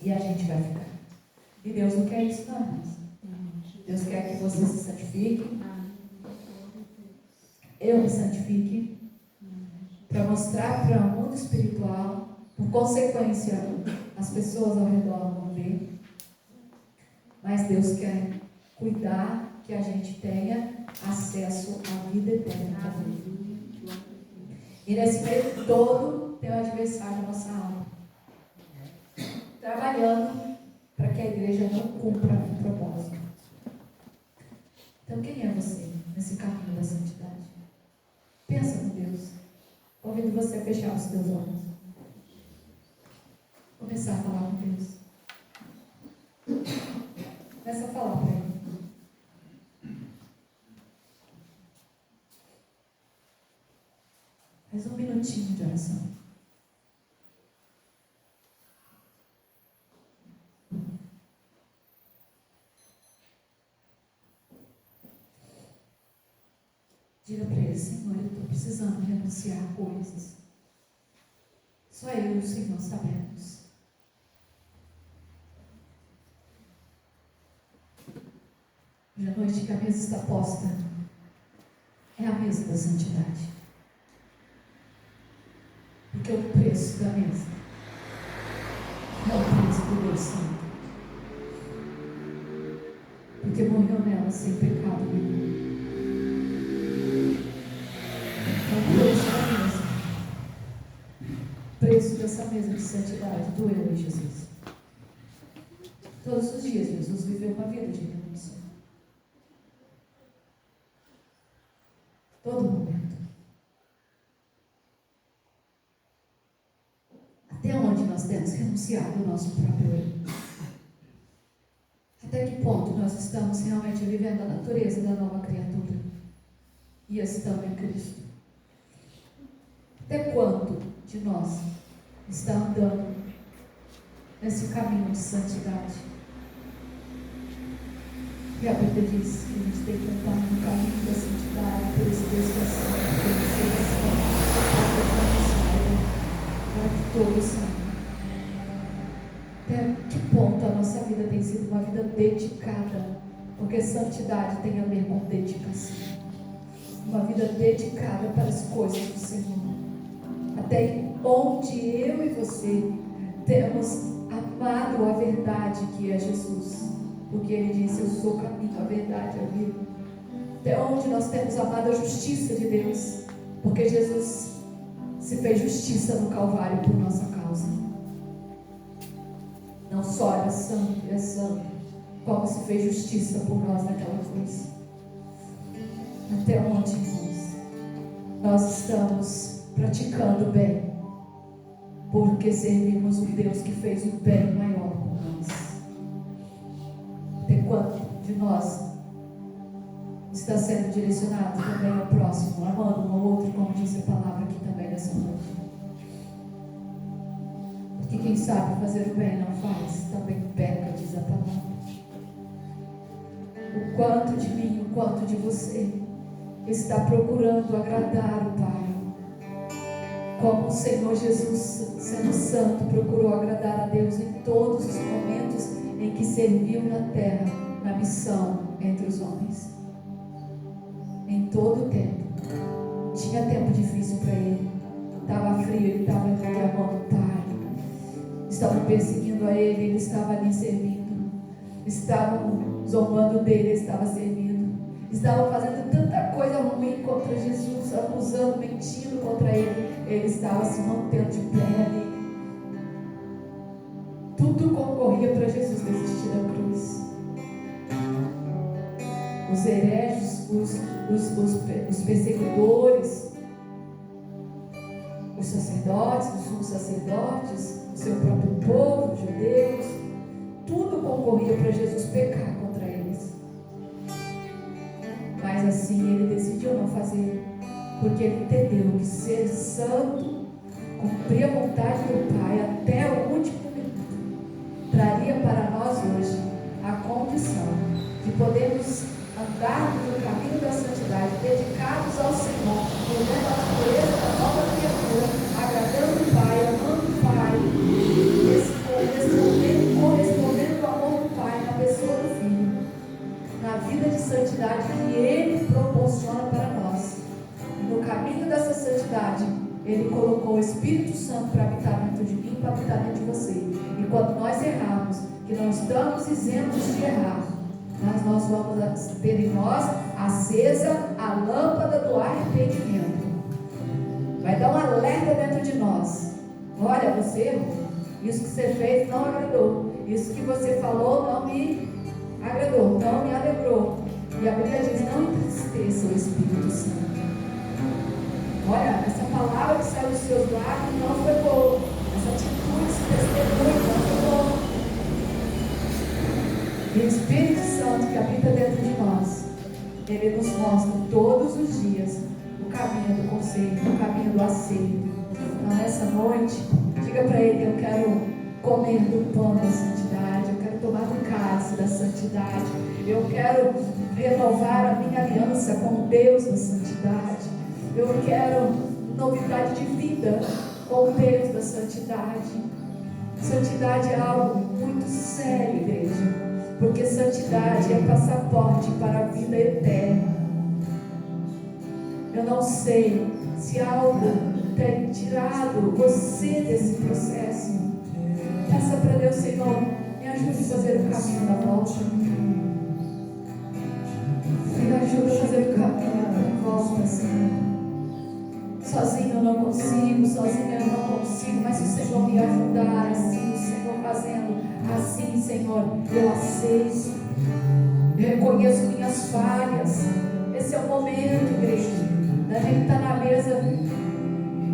E a gente vai ficar. E Deus não quer isso, não. Deus quer que você se santifique. Eu me santifique. Para mostrar para o mundo espiritual, por consequência, as pessoas ao redor vão ver. Mas Deus quer cuidar que a gente tenha acesso à vida eterna também. E nesse meio todo tem o adversário da nossa alma, trabalhando para que a igreja não cumpra o propósito. Então quem é você nesse caminho da santidade? Pensa com Deus. Convido você a fechar os seus olhos. Começar a falar com Deus. Começa a falar para Ele. Mais um minutinho de oração. Diga para ele: Senhor, eu estou precisando renunciar a coisas. Só eu e o Senhor sabemos. Hoje à noite que a mesa está posta, é a mesa da santidade. Porque o preço da mesa é o preço do Deus Santo. Porque morreu nela sem pecado nenhum. É o preço da mesa. O preço dessa mesa de santidade doeu em Jesus. Todos os dias Jesus viveu uma vida de renúncia. Todo momento. Até onde nós temos renunciado ao nosso próprio eu? Até que ponto nós estamos realmente vivendo a natureza da nova criatura e estamos em Cristo? Até quanto de nós está andando nesse caminho de santidade? E a Bíblia diz que a gente tem que andar no caminho da santidade, por esse Deus que é santo, por esse Deus que para que todos saibam. Até que ponto a nossa vida tem sido uma vida dedicada, porque santidade tem a ver com dedicação. Uma vida dedicada para as coisas do Senhor. Até onde eu e você temos amado a verdade que é Jesus. Porque Ele disse: eu sou o caminho, a verdade e a vida. Até onde nós temos amado a justiça de Deus. Porque Jesus se fez justiça no Calvário por nossa causa. Não só era santo, é santo, como se fez justiça por nós naquela cruz. Até onde, irmãos, nós estamos praticando o bem, porque servimos um Deus que fez o bem maior por nós. Até quanto de nós está sendo direcionado também ao próximo, amando um ao outro, como diz a palavra aqui também nessa noite. Porque quem sabe fazer o bem não faz, também peca, diz a palavra. O quanto de mim, o quanto de você está procurando agradar o Pai. Como o Senhor Jesus, sendo santo, procurou agradar a Deus em todos os momentos em que serviu na terra, na missão entre os homens. Em todo o tempo. Tinha tempo difícil para ele. Estava frio, ele estava ali amando o Pai. Estavam perseguindo a ele estava ali servindo. Estavam zombando dele, ele estava servindo. Estavam fazendo tanta coisa ruim contra Jesus, acusando, mentindo contra ele estava se mantendo de pé ali. Tudo concorria para Jesus desistir da cruz. Os hereges, os perseguidores, os sacerdotes, os sumos sacerdotes, o seu próprio povo, os judeus, tudo concorria para Jesus pecar contra eles. Mas assim ele decidiu não fazer, porque ele entendeu que ser santo, cumprir a vontade do Pai até o último minuto, traria para nós hoje a condição de podermos andarmos no caminho da santidade, dedicados ao Senhor, vivendo a natureza da nova criatura, agradando o Pai, amando o Pai, correspondendo ao amor do Pai na pessoa do Filho, na vida de santidade que Ele proporciona para nós. No caminho dessa santidade, Ele colocou o Espírito Santo para habitar dentro de mim, para habitar dentro de você. E quando nós errarmos, que não estamos isentos de errar, mas nós vamos ter em nós acesa a lâmpada do arrependimento. Vai dar um alerta dentro de nós. Olha, você errou. Isso que você fez não agradou. Isso que você falou não me agradou, não me alegrou. E a Bíblia diz: não entristeça o Espírito Santo. Olha, essa palavra que saiu dos seus lábios não foi boa. Essa atitude, esse testemunho não foi boa. E o Espírito Santo que habita dentro de nós, Ele nos mostra todos os dias o caminho do conselho, o caminho do acerto. Então nessa noite, diga para Ele: eu quero comer do pão da santidade, eu quero tomar do cálice da santidade, eu quero renovar a minha aliança com Deus da santidade. Eu quero novidade de vida com Deus da santidade. Santidade é algo muito sério, igreja, porque santidade é passaporte para a vida eterna. Eu não sei se algo tem tirado você desse processo. Peça para Deus, Senhor, me ajude a fazer o caminho da volta. Me ajuda a fazer o caminho da volta, Senhor. Sozinho eu não consigo, mas se o Senhor me ajudar assim, o Senhor fazendo assim, Senhor, eu aceito. Eu reconheço minhas falhas. Esse é o momento, igreja, da gente estar na mesa,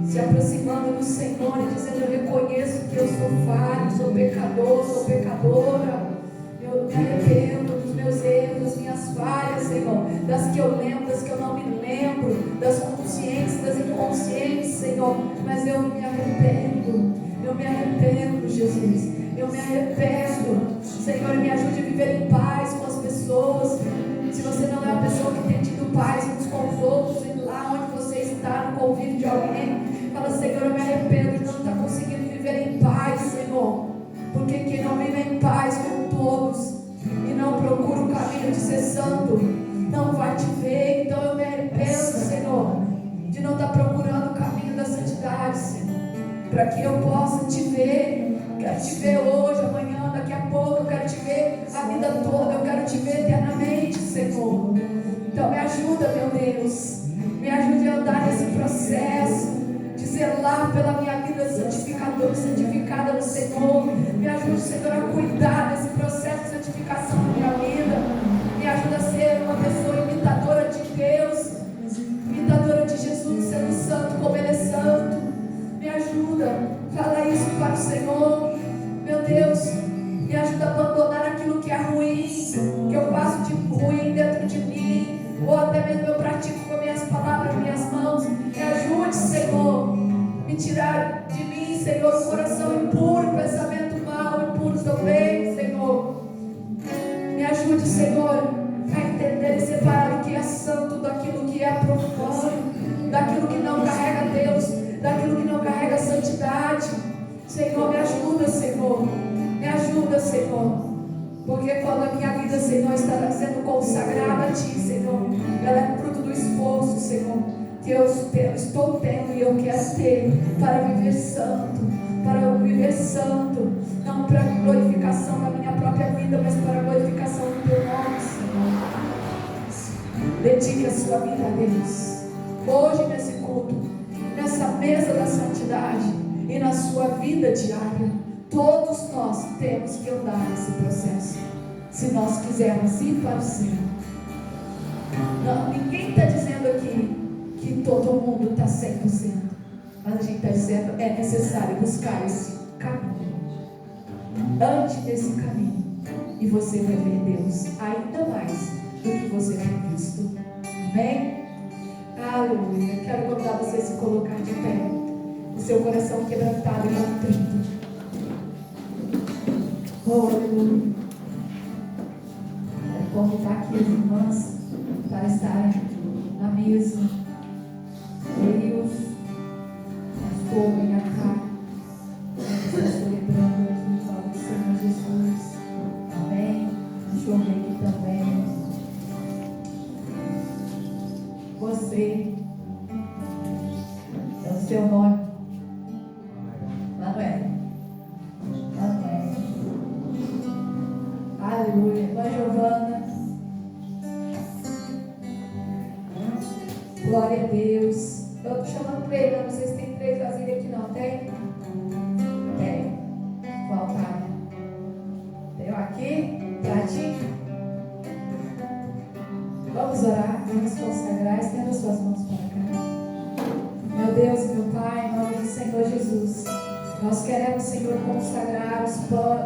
se aproximando do Senhor e dizendo: eu reconheço que eu sou falho, sou pecador, sou pecadora. Eu me arrependo dos meus erros, das minhas falhas, Senhor, das que eu lembro, das que eu não me lembro, das conscientes, das inconscientes, Senhor, mas eu me arrependo, Jesus, eu me arrependo, Senhor, me ajude a viver em paz com as pessoas. Se você não é uma pessoa que tem tido paz uns com os outros, e lá onde você está, no convívio de alguém, fala: Senhor, eu me arrependo de não estar conseguindo viver em paz, Senhor, porque quem não vive em paz com todos e não procura o caminho de ser santo, não vai te ver. Então eu me arrependo, Senhor, de não estar procurando o caminho da santidade, Senhor, para que eu possa te ver. Quero te ver hoje, amanhã, daqui a pouco. Eu quero te ver a vida toda. Eu quero te ver eternamente, Senhor. Então me ajuda, meu Deus, me ajude a andar nesse processo de zelar pela minha vida santificada no Senhor. Me ajude, Senhor, a cuidar desse processo de santificação na minha vida. Me ajuda a ser uma pessoa imitadora de Deus, imitadora de Jesus, sendo santo como Ele é santo. Me ajuda, fala isso para o Senhor. Meu Deus, me ajuda a abandonar aquilo que é ruim, que eu faço de ruim dentro de mim, ou até mesmo eu pratico com minhas palavras, minhas mãos. Me ajude, Senhor, me tirar de mim, Senhor, o coração impuro, pensamento mau, impuro também, Senhor. Me ajude, Senhor, a entender e separar o que é santo daquilo que é profano, daquilo que não carrega Deus, daquilo que não carrega santidade. Senhor, me ajuda, Senhor, me ajuda, Senhor, porque quando a minha vida, Senhor, está sendo consagrada a Ti, Senhor, ela é fruto do esforço, Senhor, que eu estou tendo e eu quero ter para viver santo, não para a glorificação da minha própria vida, mas para a glorificação do Teu nome, Senhor. Dedique a sua vida a Deus, hoje nesse culto, nessa mesa da santidade e na sua vida diária. Todos nós temos que andar nesse processo, se nós quisermos ir para o céu. Não, ninguém está dizendo aqui que todo mundo está 100%, mas a gente está dizendo é necessário buscar esse caminho. Ande nesse caminho e você vai ver Deus ainda mais do que você tem visto. Amém? Aleluia. Quero convidar você a se colocar de pé, o seu coração quebrantado e contrito. Oh, aleluia. Quero convidar aqui as irmãs para estarem na mesa. Deus, pastor, venha cá. Estamos celebrando aqui em nome do Senhor Jesus. Amém. Deixa eu ver aqui também. Você, é o seu nome. Manuel. Aleluia. Irmã Giovana. Glória a Deus. Eu estou chamando 3, não sei se tem 3 vasilhas aqui, não tem? Tem. Faltaram. Tem aqui, pra ti. Vamos orar, vamos consagrar, estenda suas mãos para cá. Meu Deus e meu Pai, em nome do Senhor Jesus, nós queremos, Senhor, consagrar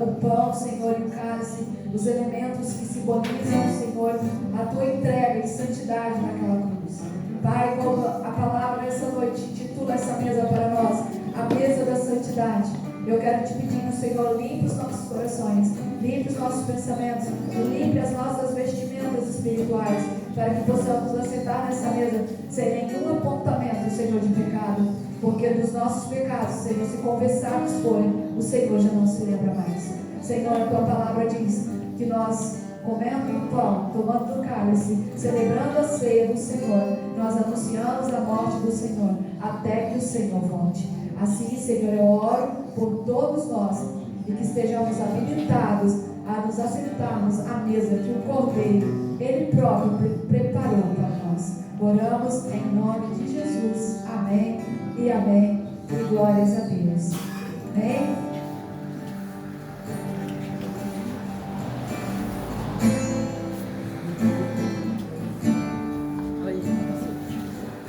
o pão, Senhor, e o cálice, os elementos que simbolizam, Senhor, a Tua entrega de santidade naquela cruz. Pai, como a palavra nessa noite intitula essa mesa para nós, a mesa da santidade, eu quero te pedir, Senhor, limpe os nossos corações, limpe os nossos pensamentos, limpe as nossas vestimentas, ferramentas espirituais para que possamos nos assentar nessa mesa sem nenhum apontamento, Senhor, de pecado, porque dos nossos pecados, Senhor, se confessarmos forem, o Senhor já não se lembra mais. Senhor, a tua palavra diz que nós, comendo o pão, tomando do cálice, celebrando a ceia do Senhor, nós anunciamos a morte do Senhor, até que o Senhor volte. Assim, Senhor, eu oro por todos nós, e que estejamos habilitados a nos assentarmos à mesa que o Cordeiro, Ele próprio, preparou para nós. Oramos em nome de Jesus. Amém e amém. E glórias a Deus. Amém?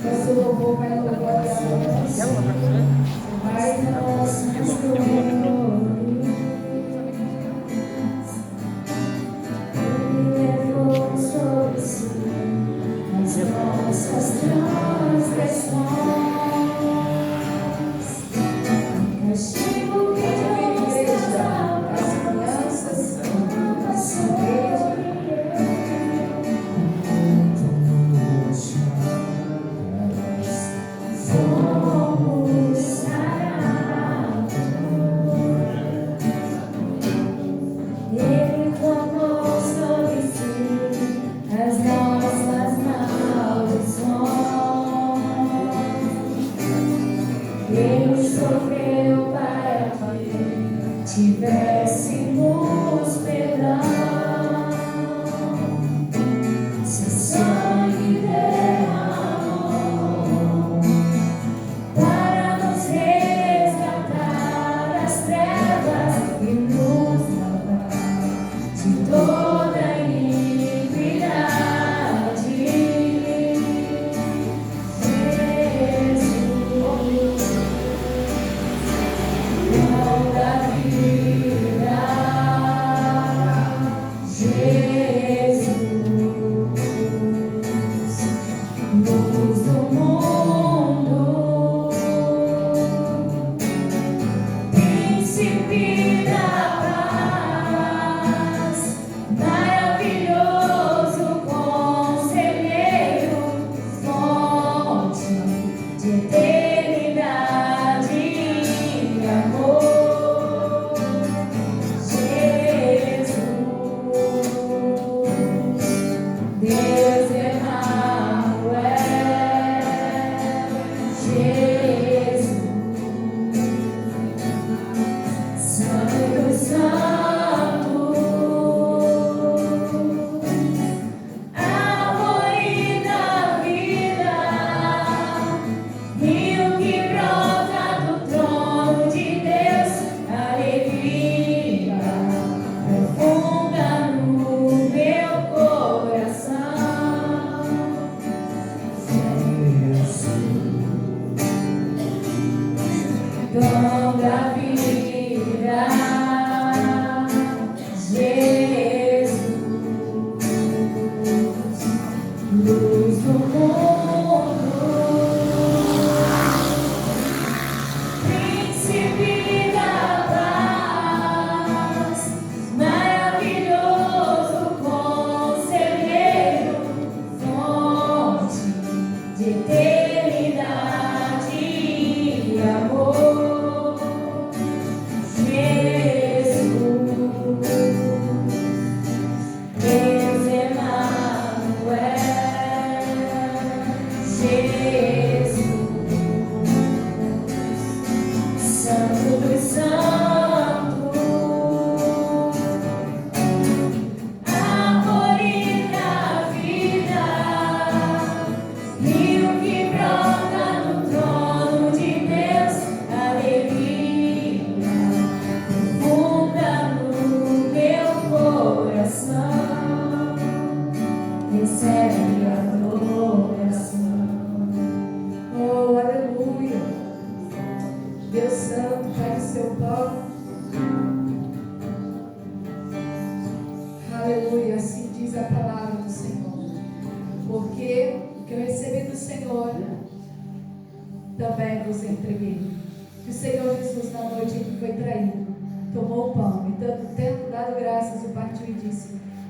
Nosso louvor vai louvar a Deus. Vai nosso Senhor. Nossas transgressões, castigo que nos dá as crianças, fomos sarados. Ele tomou sobre si as nossas maldições. Ele sofreu para que tivéssemos perdão. Seu sangue derramou para nos resgatar das trevas e nos lavar de toda iniquidade.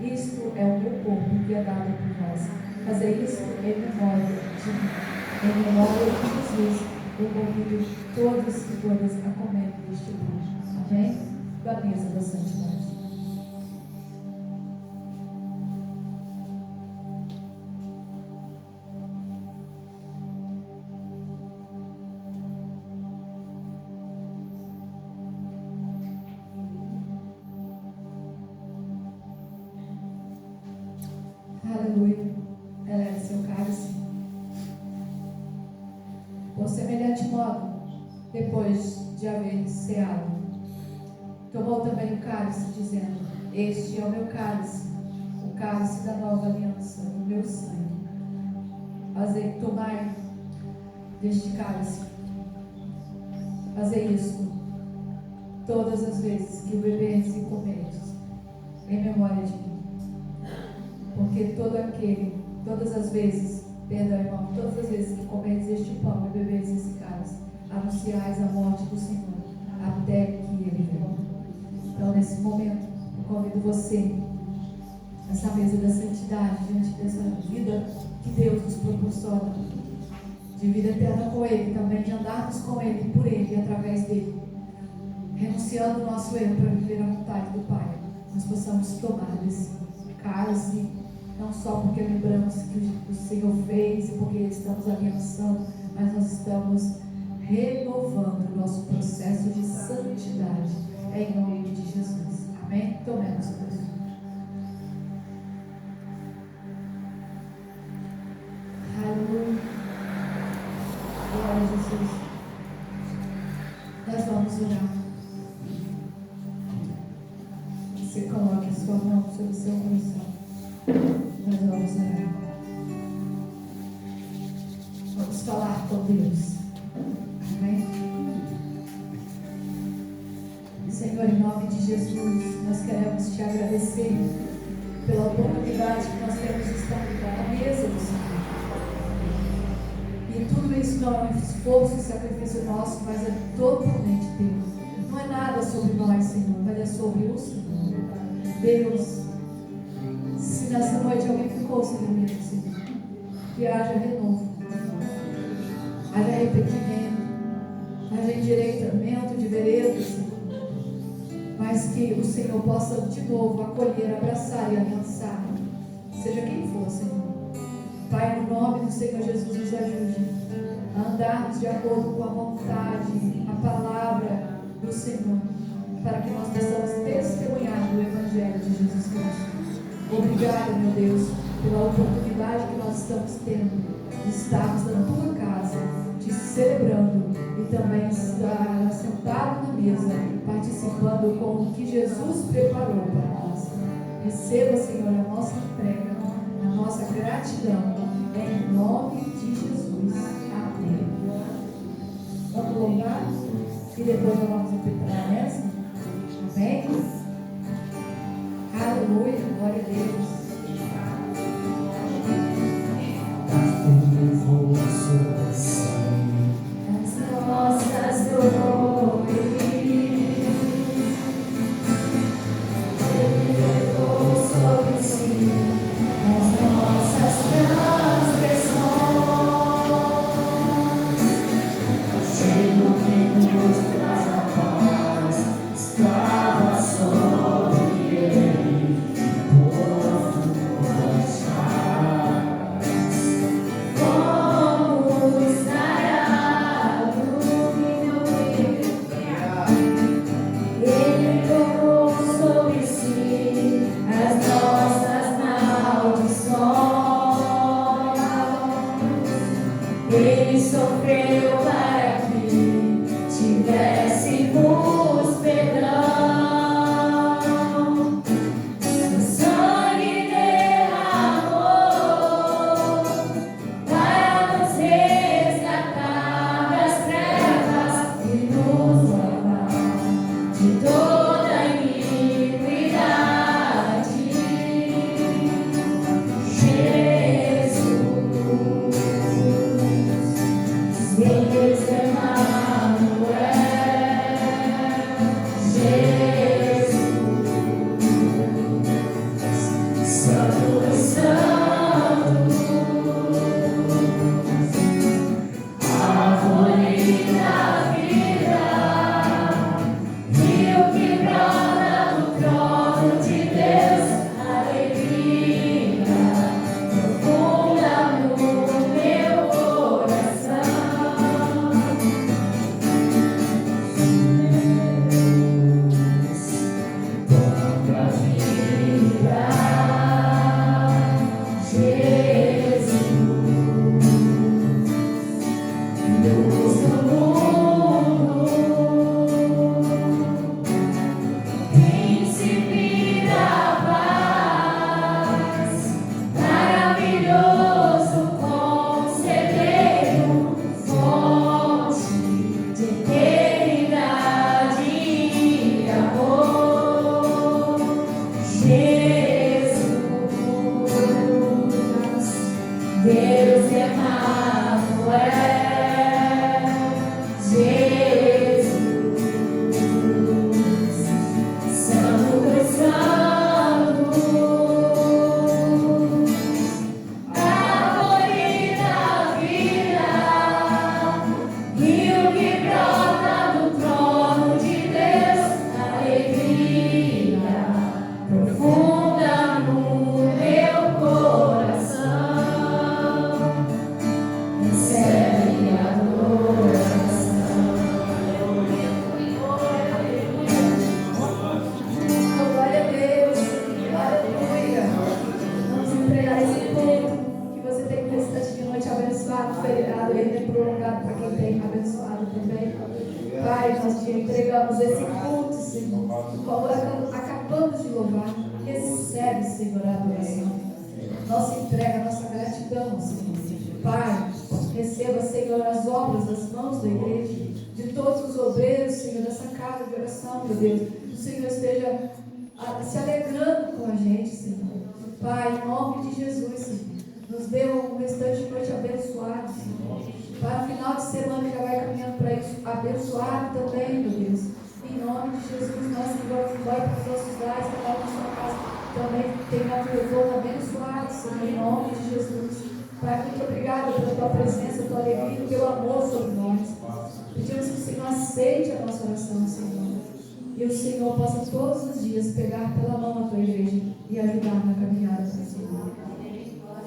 Isto é o meu corpo que é dado por vós. Fazer isso em memória de mim. Em memória de Jesus, eu convido todos e todas a comer deste pão. Amém? Da mesa da santidade. Aleluia. Eleve seu cálice. Por semelhante modo, depois de haver ceado, tomou também o cálice, dizendo: Este é o meu cálice, o cálice da nova aliança, o meu sangue. Tomai deste cálice. Fazei isso todas as vezes que o beberdes e comerdes, em memória de mim. Porque todas as vezes que comerdes este pão e beberdes esse cálice, anunciais a morte do Senhor, até que Ele venha. Então, nesse momento, eu convido você, nessa mesa da santidade, diante dessa vida que Deus nos proporciona, de vida eterna com Ele, também de andarmos com Ele, por Ele e através dEle, renunciando o nosso erro para viver a vontade do Pai, nós possamos tomar desse cálice, não só porque lembramos que o Senhor fez e porque estamos aliançando, mas nós estamos renovando o nosso processo de santidade, em nome de Jesus. Amém? Tomemos, Deus. Aleluia. Glória a Jesus. Nós vamos orar. Você coloque a sua mão sobre o seu coração. Nós vamos orar. Vamos falar com Deus. Amém? Senhor, em nome de Jesus, nós queremos te agradecer pela oportunidade que nós temos de estar na mesa do Senhor. E tudo isso não é esforço e sacrifício nosso, mas é totalmente Deus. Não é nada sobre nós, Senhor, mas é sobre o Senhor. Deus, se nessa noite alguém ficou sem dormir, Senhor, que haja renovo, haja arrependimento, haja endireitamento de vereda, Senhor, mas que o Senhor possa de novo acolher, abraçar e aliançar, seja quem for, Senhor. Pai, no nome do Senhor Jesus, nos ajude a andarmos de acordo com a vontade, a palavra do Senhor, para que nós possamos testemunhar do Evangelho de Jesus Cristo. Obrigada, meu Deus, pela oportunidade que nós estamos tendo de estarmos na tua casa, te celebrando e também estar sentado na mesa, participando com o que Jesus preparou para nós. Receba, Senhor, a nossa entrega, a nossa gratidão, em nome de Jesus. Amém. Vamos louvar e depois nós vamos preparar a mesa. Amém? Aleluia, glória a Deus. As nossas dores, Ele levou sobre si as nossas transgressões. Chegou quem nos traz a paz, estava sobre Ele, por como estará no Ele tomou sobre si as nossas maldições. Ele sofreu para que tivéssemos perdão. Seu sangue derramou para nos resgatar das trevas e nos lavar de toda iniquidade. Jesus, Ele feriado ainda é prolongado para quem tem abençoado também. Pai, nós te entregamos esse culto, Senhor. Acabamos de louvar. Recebe, Senhor, a adoração. Nossa entrega, nossa gratidão, Senhor. Pai, receba, Senhor, as obras das mãos da igreja, de todos os obreiros, Senhor, dessa casa de oração, meu Deus. O Senhor esteja se alegrando com a gente, Senhor. Pai, em nome de Jesus, Senhor. Nos dê um restante de noite abençoado, Senhor. Para o final de semana já vai caminhando para isso, abençoado também, meu Deus. Em nome de Jesus, nós que vamos embora para os nossos lares, para a sua casa, também tenha um retorno abençoado, Senhor, em nome de Jesus. Pai, muito obrigada pela tua presença, tua alegria e pelo amor sobre nós. Pedimos que o Senhor aceite a nossa oração, Senhor. E o Senhor possa todos os dias pegar pela mão a tua igreja e ajudar na caminhada para o Senhor.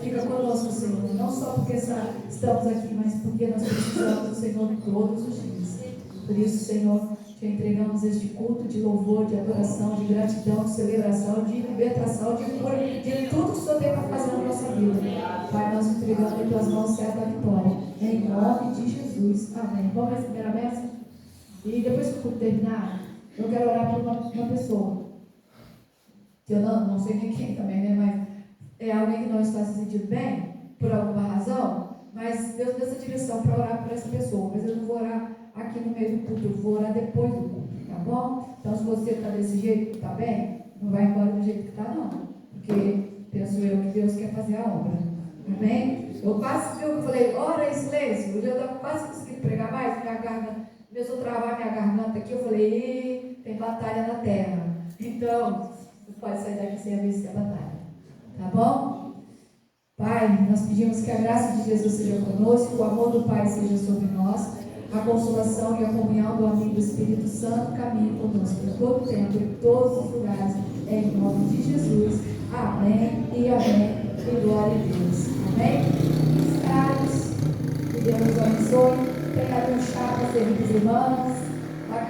Fica conosco, Senhor, não só porque estamos aqui, mas porque nós precisamos do Senhor todos os dias. Por isso, Senhor, te entregamos este culto de louvor, de adoração, de gratidão, de celebração, de libertação, de cura, de tudo que o Senhor tem para fazer na nossa vida. Pai, nós entregamos em tuas mãos certa vitória. Em nome de Jesus. Amém. Vamos receber a bênção? E depois que o culto terminar, eu quero orar por uma pessoa. Eu não sei nem quem também, né? Mas é alguém que não está se sentindo bem, por alguma razão, mas Deus deu essa direção para orar por essa pessoa. Mas eu não vou orar aqui no meio do culto, eu vou orar depois do culto, tá bom? Então, se você está desse jeito, está bem, não vai embora do jeito que está, não. Porque penso eu que Deus quer fazer a obra. Amém? Eu quase viu que eu falei, ora em silêncio. Eu estava quase conseguindo pregar mais, minha garganta, começou a travar minha garganta aqui. Eu falei, tem batalha na terra. Então, você pode sair daqui sem vencer a batalha. Tá bom? Pai, nós pedimos que a graça de Jesus seja conosco, o amor do Pai seja sobre nós, a consolação e a comunhão do amigo do Espírito Santo caminhe conosco em todo o tempo, em todos os lugares, em nome de Jesus. Amém e amém. E glória a Deus. Amém? Caros, que Deus nos abençoe. Tenha um chá para servir os irmãos. A